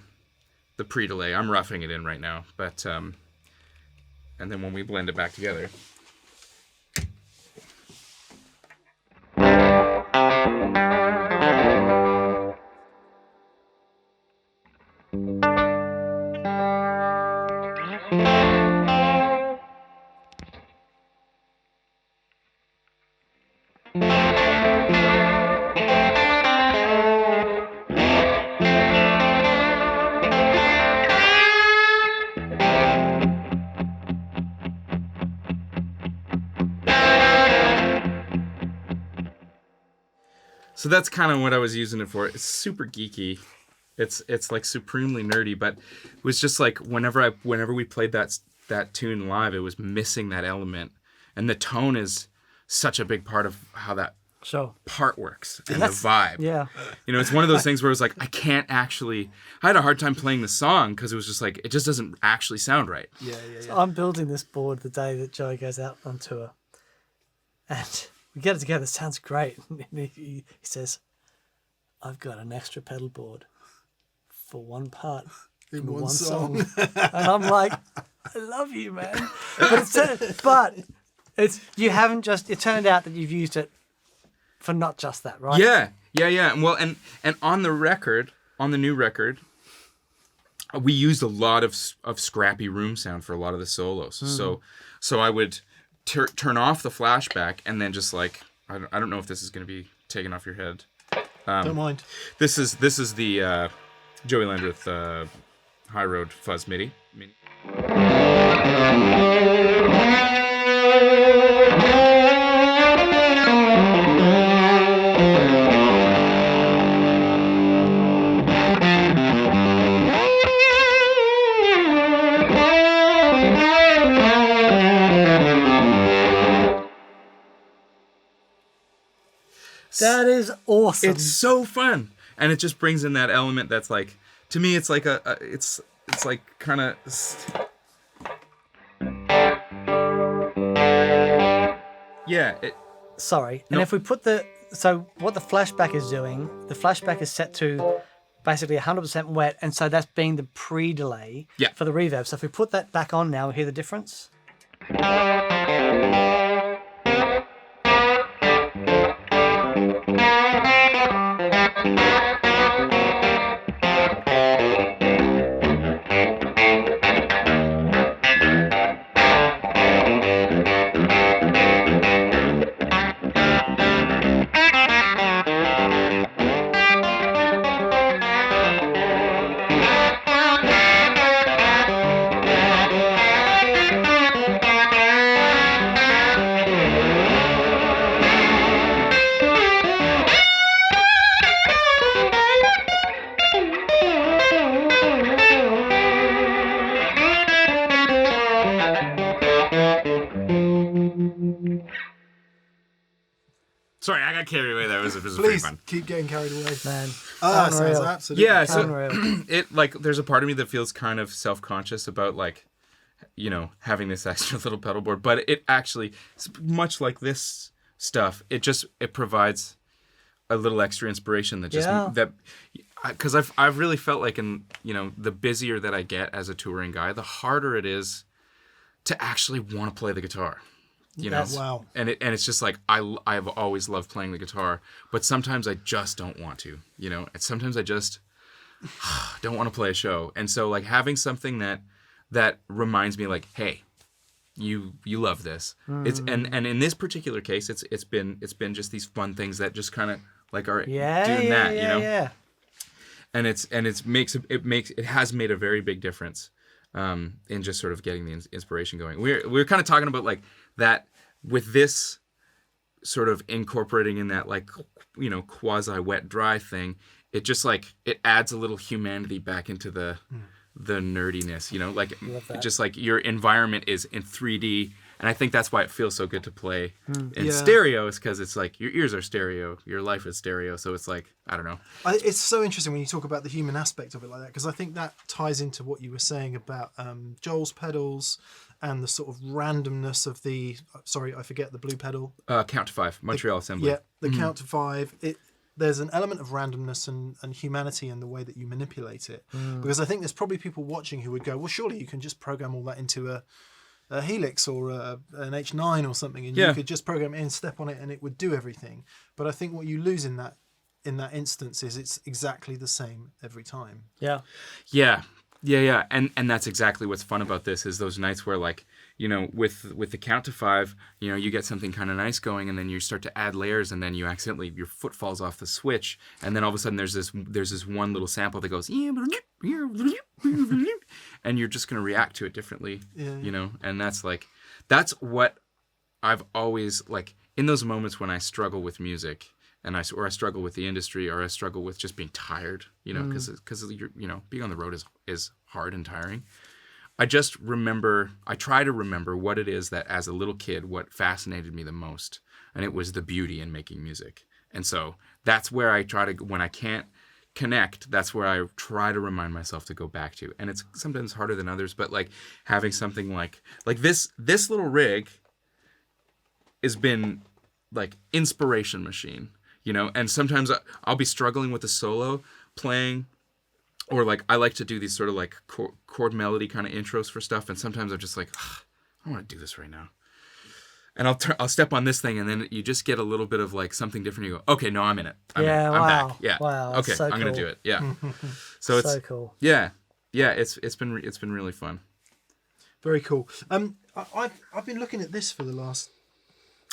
pre-delay. I'm roughing it in right now, but and then when we blend it back together. So that's kind of what I was using it for. It's super geeky. It's like supremely nerdy, but it was just like whenever we played that tune live, it was missing that element. And the tone is such a big part of how that part works and the vibe. Yeah. You know, it's one of those things where it was like, I had a hard time playing the song because it was just like, it just doesn't actually sound right. Yeah. So I'm building this board the day that Joey goes out on tour. And we get it together. It sounds great. And he says, I've got an extra pedal board for one part in one song. And I'm like, I love you, man. But you haven't just, it turned out that you've used it for not just that, right? Yeah. Well, and on the record, on the new record, we used a lot of scrappy room sound for a lot of the solos. Mm-hmm. So I would turn off the flashback and then just like, I don't know if this is going to be taken off your head. Don't mind. This is the Joey Landreth Highroad Fuzz MIDI. That is awesome. It's so fun, and it just brings in that element that's like, to me, it's like it's like kind of. Yeah. Sorry, and if we put so what the flashback is doing, the flashback is set to basically 100% wet, and so that's being the pre-delay for the reverb. So if we put that back on now, we hear the difference. Sorry, I got carried away there. It was pretty Please fun. keep getting carried away. Man. Ah, sounds Unreal. absolutely. Yeah, so Unreal. it like there's a part of me that feels kind of self-conscious about like, you know, having this extra little pedal board, but it actually, much like this stuff, it provides a little extra inspiration that just because I've really felt like, in, you know, the busier that I get as a touring guy, the harder it is to actually want to play the guitar. You know, Wow. and it's just like I've always loved playing the guitar, but sometimes I just don't want to, you know, and sometimes I just don't want to play a show, and so like having something that reminds me like, hey, you love this. It's and in this particular case, it's been just these fun things that just kind of like are doing that, you know. Yeah. And it has made a very big difference in just sort of getting the inspiration going. We're kind of talking about like that with this sort of incorporating in that, like, you know, quasi wet dry thing. It just like it adds a little humanity back into the nerdiness, you know, like just like your environment is in 3D. And I think that's why it feels so good to play in stereo, is because it's like your ears are stereo, your life is stereo. So it's like, I don't know. It's so interesting when you talk about the human aspect of it like that, because I think that ties into what you were saying about Joel's pedals and the sort of randomness of the, sorry, I forget the blue pedal. Count to 5, Montreal Assembly. Yeah, the count to 5. There's an element of randomness and humanity in the way that you manipulate it. Because I think there's probably people watching who would go, well, surely you can just program all that into a Helix or an H9 or something, and you could just program it in, step on it, and it would do everything. But I think what you lose in that instance is it's exactly the same every time. Yeah. And that's exactly what's fun about this, is those nights where, like, you know, with the count to 5, you know, you get something kind of nice going, and then you start to add layers, and then you accidentally, your foot falls off the switch, and then all of a sudden there's this one little sample that goes, and you're just going to react to it differently, you know, and that's what I've always, like, in those moments when I struggle with music, and I struggle with the industry, or I struggle with just being tired, you know, because you're, you know, being on the road is hard and tiring. I try to remember what it is that as a little kid, what fascinated me the most, and it was the beauty in making music. And so that's where I try to, when I can't connect, that's where I try to remind myself to go back to. And it's sometimes harder than others, but like having something like this little rig has been like inspiration machine. You know, and sometimes I'll be struggling with the solo playing, or like I like to do these sort of like chord melody kind of intros for stuff, and sometimes I'm just like, I don't want to do this right now. And I'll step on this thing, and then you just get a little bit of like something different. You go, okay, no, I'm in it. I'm back. Yeah. Wow. Okay, So I'm gonna cool. do it. Yeah. So it's cool. Yeah. It's been really fun. Very cool. I've been looking at this for the last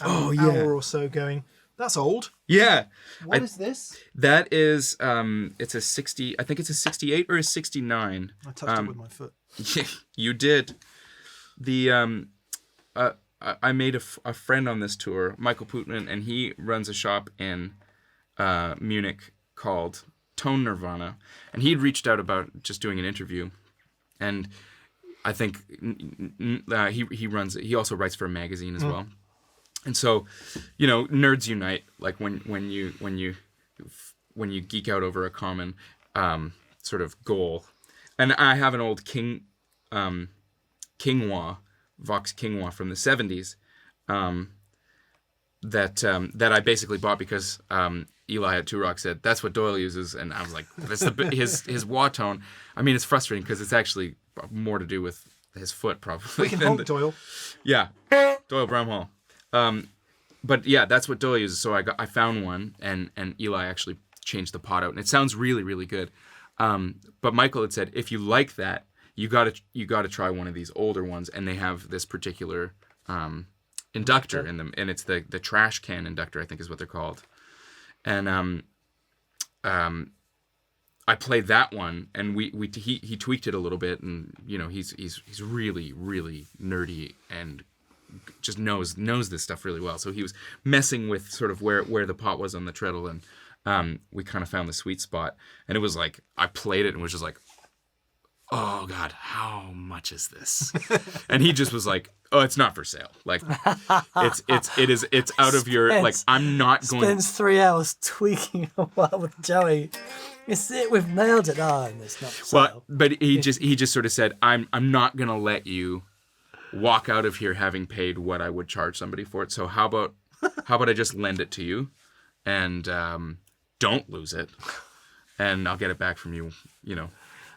hour or so, going, that's old. Yeah. What is this? That is it's a 60. I think it's a 68 or a 69. I touched it with my foot. You did. The I made a friend on this tour, Michael Putman, and he runs a shop in Munich called Tone Nirvana, and he'd reached out about just doing an interview, and I think he also writes for a magazine as well. And so, you know, nerds unite, like when you geek out over a common sort of goal. And I have an old King Wah, Vox King Wah from the 70s, that I basically bought because Eli at Two Rock said that's what Doyle uses, and I was like, that's his wah tone. I mean, it's frustrating because it's actually more to do with his foot, probably. We can honk Doyle. Yeah, Doyle Bramhall. But yeah, that's what Doyle uses. So I found one, and Eli actually changed the pot out, and it sounds really, really good. But Michael had said, if you like that, you gotta try one of these older ones, and they have this particular inductor in them, and it's the trash can inductor, I think is what they're called. And I played that one, and he tweaked it a little bit, and you know he's really, really nerdy and just knows this stuff really well. So he was messing with sort of where the pot was on the treadle, and we kind of found the sweet spot. And it was like I played it and was just like, oh God, how much is this? And he just was like, oh, it's not for sale. Like, it's out of your, like, I'm not going. Spends 3 hours tweaking a while with Joey. It's it, we've nailed it. Oh, and it's not for sale. Well, but he just sort of said, I'm not gonna let you walk out of here having paid what I would charge somebody for it. So how about I just lend it to you, and don't lose it, and I'll get it back from you. You know,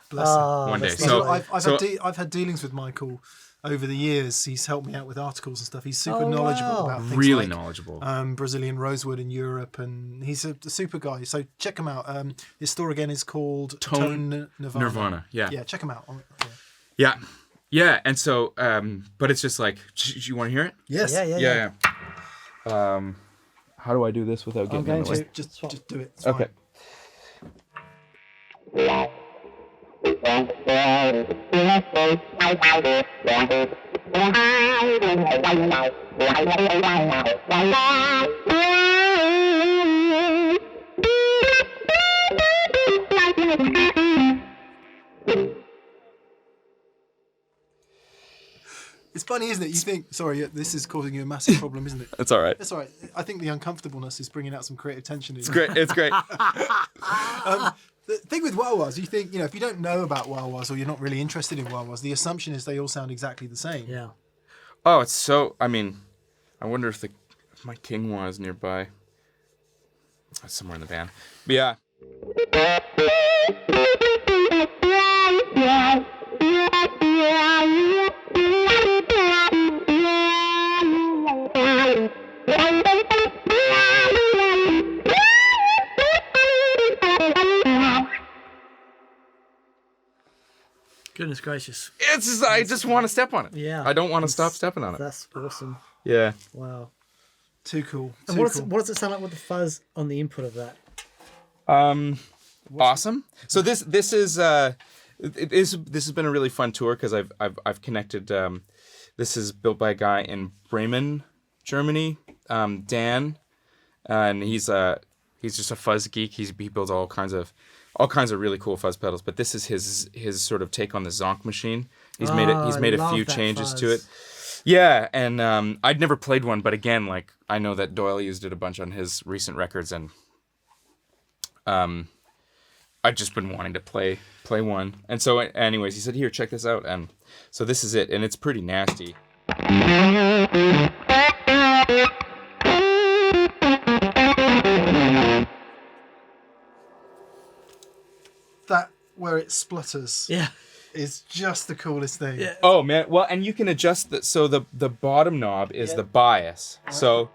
Bless him. one day. So I've had dealings with Michael over the years. He's helped me out with articles and stuff. He's super knowledgeable about things really like, knowledgeable. Brazilian rosewood in Europe, and he's a super guy. So check him out. His store again is called Tone Nirvana. Yeah. Yeah, check him out. Yeah. Yeah, and so, but it's just like, do you want to hear it? Yes. Yeah. How do I do this without getting in the way? Just do it. It's Okay. It's funny, isn't it? You think, sorry, this is causing you a massive problem, isn't it? That's all right. That's all right. I think the uncomfortableness is bringing out some creative tension. It's great. It's great. The thing with wah-wahs, you think, if you don't know about wah-wahs or you're not really interested in wah-wahs, the assumption is they all sound exactly the same. Yeah. Oh, it's so. I mean, I wonder if my King Wah is nearby. That's somewhere in the van. But yeah. Goodness gracious. It's just, I just want to step on it. Yeah. I don't want to stop stepping on it. That's awesome. Yeah. Wow. Too cool. And what does it sound like with the fuzz on the input of that? Awesome. So this is this has been a really fun tour because I've connected. This is built by a guy in Bremen, Germany, Dan, and he's just a fuzz geek. He builds all kinds of really cool fuzz pedals. But this is his sort of take on the Zonk machine. He's made a few changes to it. Yeah, and I'd never played one, but again, like I know that Doyle used it a bunch on his recent records, and I'd just been wanting to play one. And so anyways, he said, "Here, check this out." And so this is it, and it's pretty nasty. That where it splutters. Yeah. Is just the coolest thing. Yeah. Oh man, well, and you can adjust the so the bottom knob is the bias. So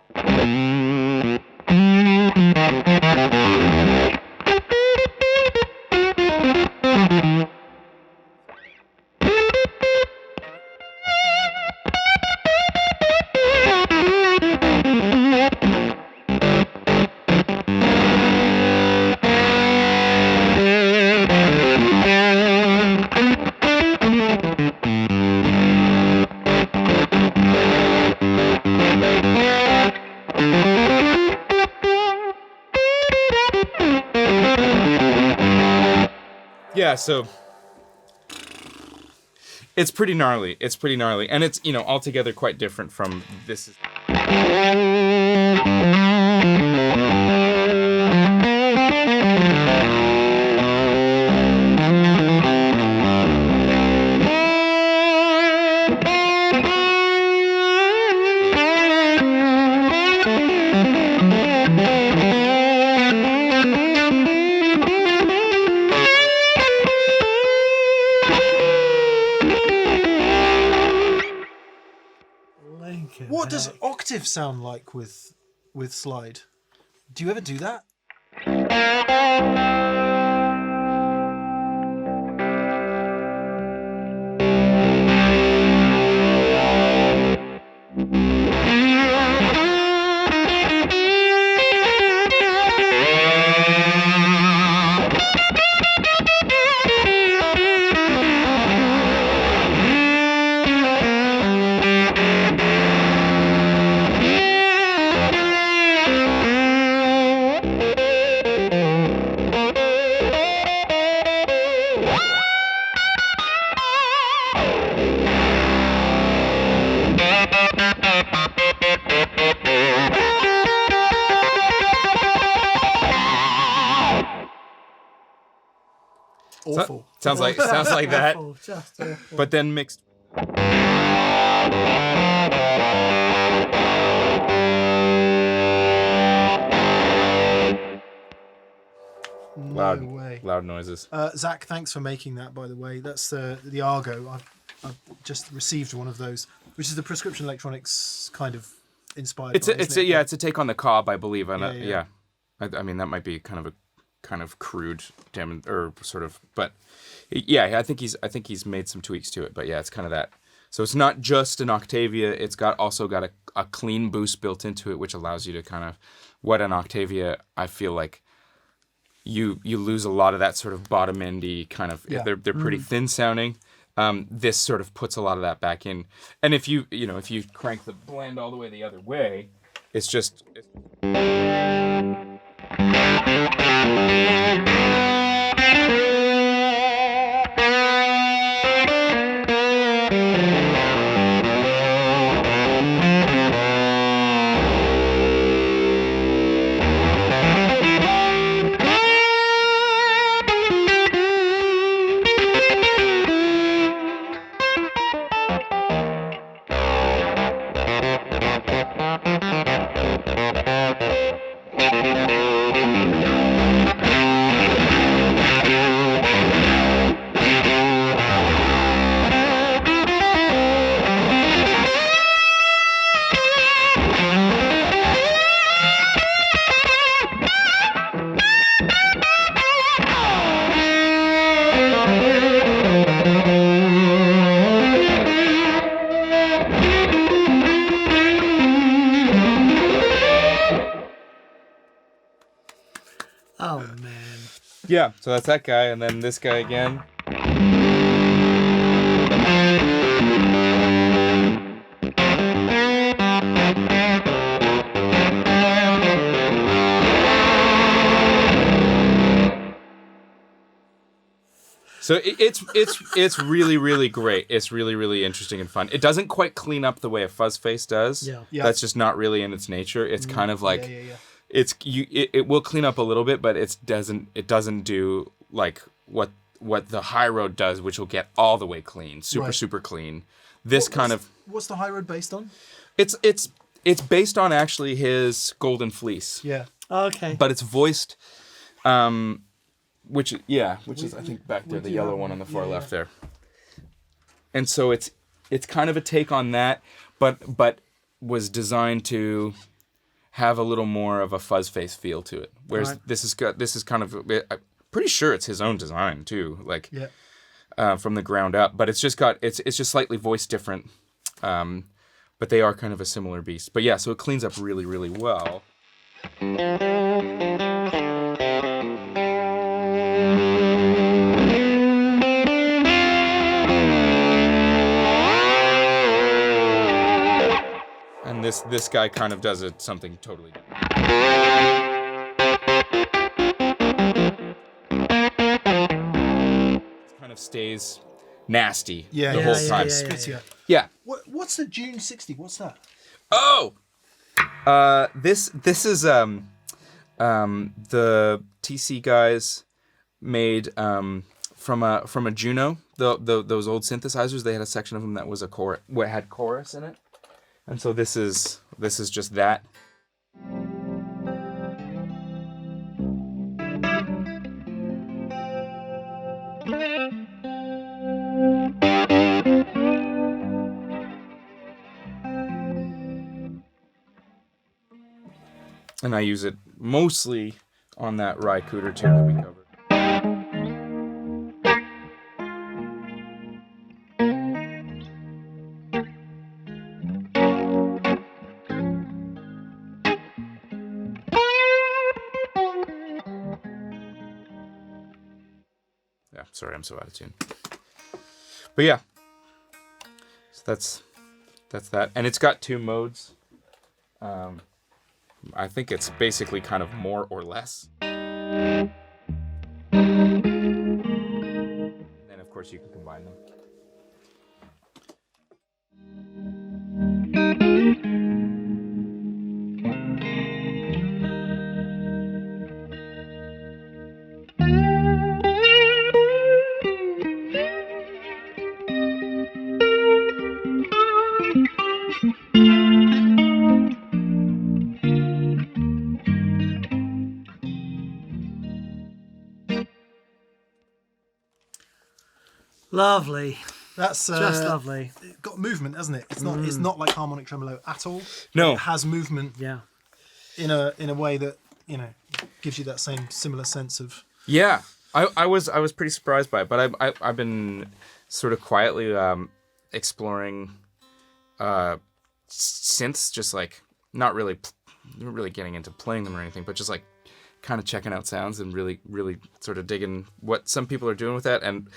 yeah, so it's pretty gnarly. It's pretty gnarly, and it's altogether quite different from this. What does octave sound like with slide? Do you ever do that? Awful. Sounds like that, Awful, just awful. but then mixed. No way. Loud noises. Zach, thanks for making that, by the way. That's the Argo. I've just received one of those, which is the Prescription Electronics kind of inspired. It's a take on the Cobb, I believe. And Yeah. I mean, that might be kind of crude, or sort of, but yeah, I think he's made some tweaks to it. But yeah, it's kind of that. So it's not just an Octavia. It's also got a clean boost built into it, which allows you to kind of what an Octavia. I feel like you lose a lot of that sort of bottom endy kind of. Yeah. They're pretty thin sounding. This sort of puts a lot of that back in. And if you crank the blend all the way the other way, it's just. Oh man. Yeah, so that's that guy, and then this guy again. So it's really, really great. It's really, really interesting and fun. It doesn't quite clean up the way a fuzz face does. Yeah. That's just not really in its nature. It's kind of like Yeah. it will clean up a little bit, but it doesn't do like what the Highroad does, which will get all the way clean, super clean. What's the Highroad based on? It's based on actually his Golden Fleece. Yeah. Okay. But it's voiced, which is I think back there, the yellow one on the far left there. And so it's kind of a take on that, but was designed to have a little more of a fuzz face feel to it. Whereas this is kind of, I'm pretty sure it's his own design too, like from the ground up. But it's just slightly voiced different. But they are kind of a similar beast. But yeah, so it cleans up really, really well. And this guy kind of does something totally different. It kind of stays nasty the whole time. Yeah. What's the June 60? What's that? Oh, this is the TC guys made from a Juno. Those old synthesizers. They had a section of them that was had chorus in it, and so this is just that. And I use it mostly on that Rye Cooter tune that we covered. Yeah, sorry, I'm so out of tune. But yeah, so that's that, and it's got two modes. I think it's basically kind of more or less. And then, of course, you can combine them. Lovely. That's Just lovely. It's got movement, hasn't it? It's not. It's not like harmonic tremolo at all. No. It has movement Yeah. in a way that gives you that same similar sense of. Yeah, I was pretty surprised by it, but I've been sort of quietly exploring synths, just like not really getting into playing them or anything, but just like kind of checking out sounds and really sort of digging what some people are doing with that, and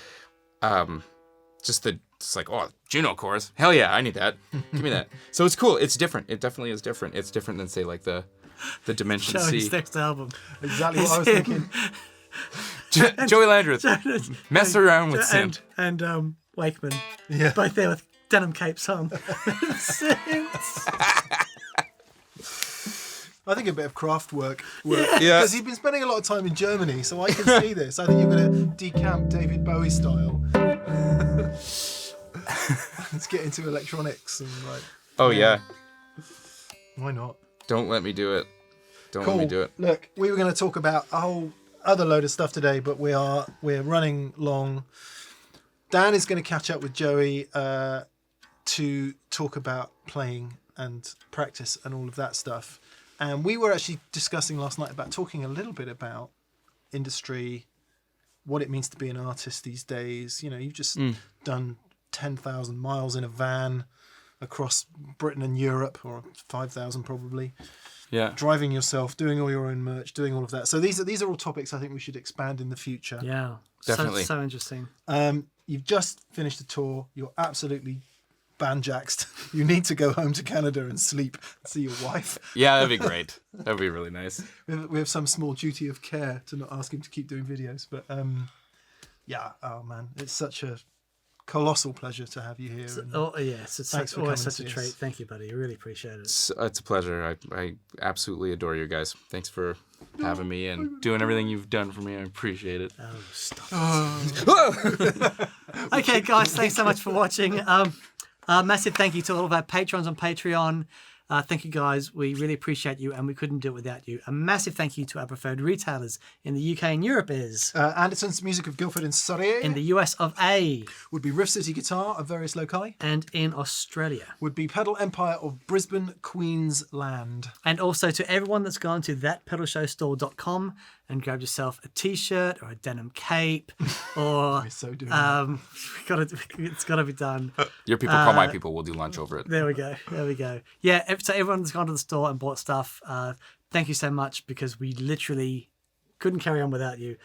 it's like, oh, Juno chorus, hell yeah, I need that, give me that. So it's cool. It's different. It definitely is different. It's different than say like the Dimension Joey's C. next album. Exactly what I was thinking. Joey Landreth, mess around with synth. And Wakeman. Yeah. Both there with denim capes on. Synths. I think a bit of craft work. Yeah. Because you've been spending a lot of time in Germany, so I can see this. I think you're going to decamp David Bowie style. Let's get into electronics and like. Oh yeah. Why not? Don't let me do it. Don't Cool. let me do it. Look, we were going to talk about a whole other load of stuff today, but we're running long. Dan is going to catch up with Joey to talk about playing and practice and all of that stuff. And we were actually discussing last night about talking a little bit about industry, what it means to be an artist these days. You've just done 10,000 miles in a van across Britain and Europe, or 5,000 probably. Yeah. Driving yourself, doing all your own merch, doing all of that. So these are all topics I think we should expand in the future. Yeah. Definitely. So interesting. You've just finished a tour. You're absolutely banjaxed. You need to go home to Canada and sleep and see your wife. Yeah, that'd be great. That'd be really nice. We have some small duty of care to not ask him to keep doing videos. But yeah, oh man, it's such a colossal pleasure to have you here. And Oh yes, it's thanks for always coming such a to treat. us. Thank you, buddy. I really appreciate it. It's a pleasure. I absolutely adore you guys. Thanks for having me and doing everything you've done for me. I appreciate it. Oh, stop. Okay, guys, thanks so much for watching. Massive thank you to all of our patrons on Patreon. Thank you, guys. We really appreciate you, and we couldn't do it without you. A massive thank you to our preferred retailers in the UK and Europe is Anderson's Music of Guildford in Surrey. in the US of A Would be Riff City Guitar of various loci. and in Australia. Would be Pedal Empire of Brisbane, Queensland. And also to everyone that's gone to thatpedalshowstore.com and grabbed yourself a t-shirt or a denim cape or We're so doing it's got to be done. Your people call my people. We'll do lunch over it. There we go. Yeah, so everyone that's gone to the store and bought stuff, thank you so much, because we literally couldn't carry on without you.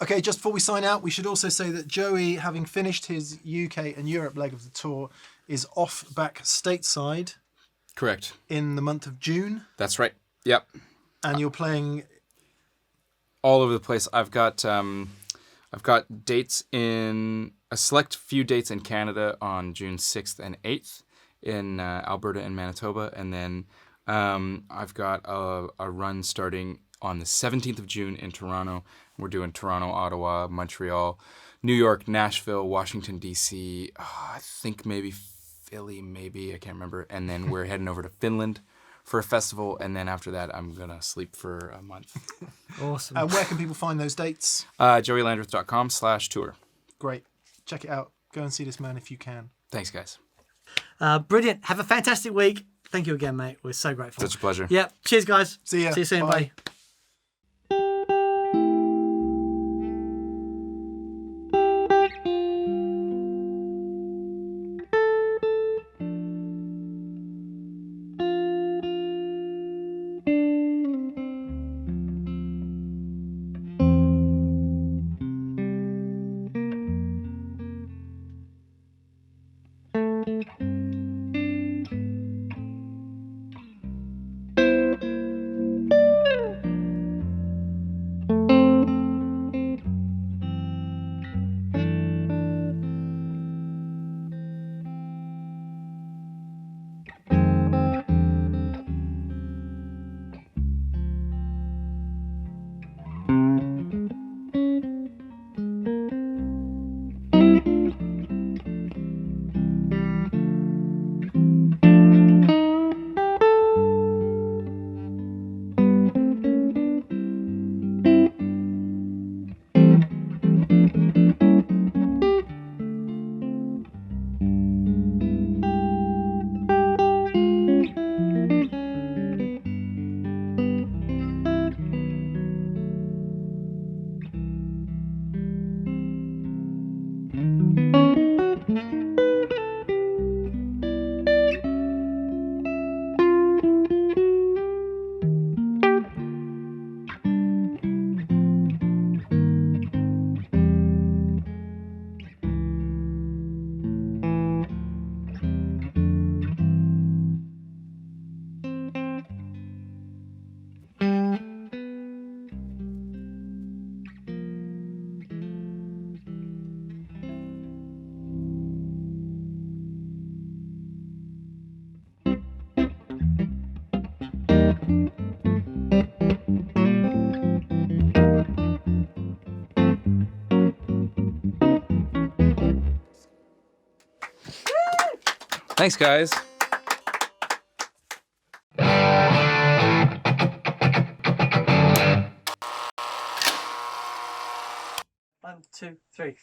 Okay, just before we sign out, we should also say that Joey, having finished his UK and Europe leg of the tour, is off back stateside Correct. in the month of June, That's right. Yep. and you're playing. All over the place. I've got dates in a select few dates in Canada on June 6th and 8th in Alberta and Manitoba, and then I've got a run starting on the 17th of June in Toronto. We're doing Toronto, Ottawa, Montreal, New York, Nashville, Washington D.C. I think maybe Philly, maybe I can't remember, and then we're heading over to Finland for a festival, and then after that I'm gonna sleep for a month. Awesome. Where can people find those dates? JoeyLandreth.com/tour. Great. Check it out. Go and see this man if you can. Thanks, guys. Brilliant. Have a fantastic week. Thank you again, mate. We're so grateful. Such a pleasure. Yep. Cheers, guys. See ya. See you soon. Bye. Bye. Thanks, guys. 1, 2, 3.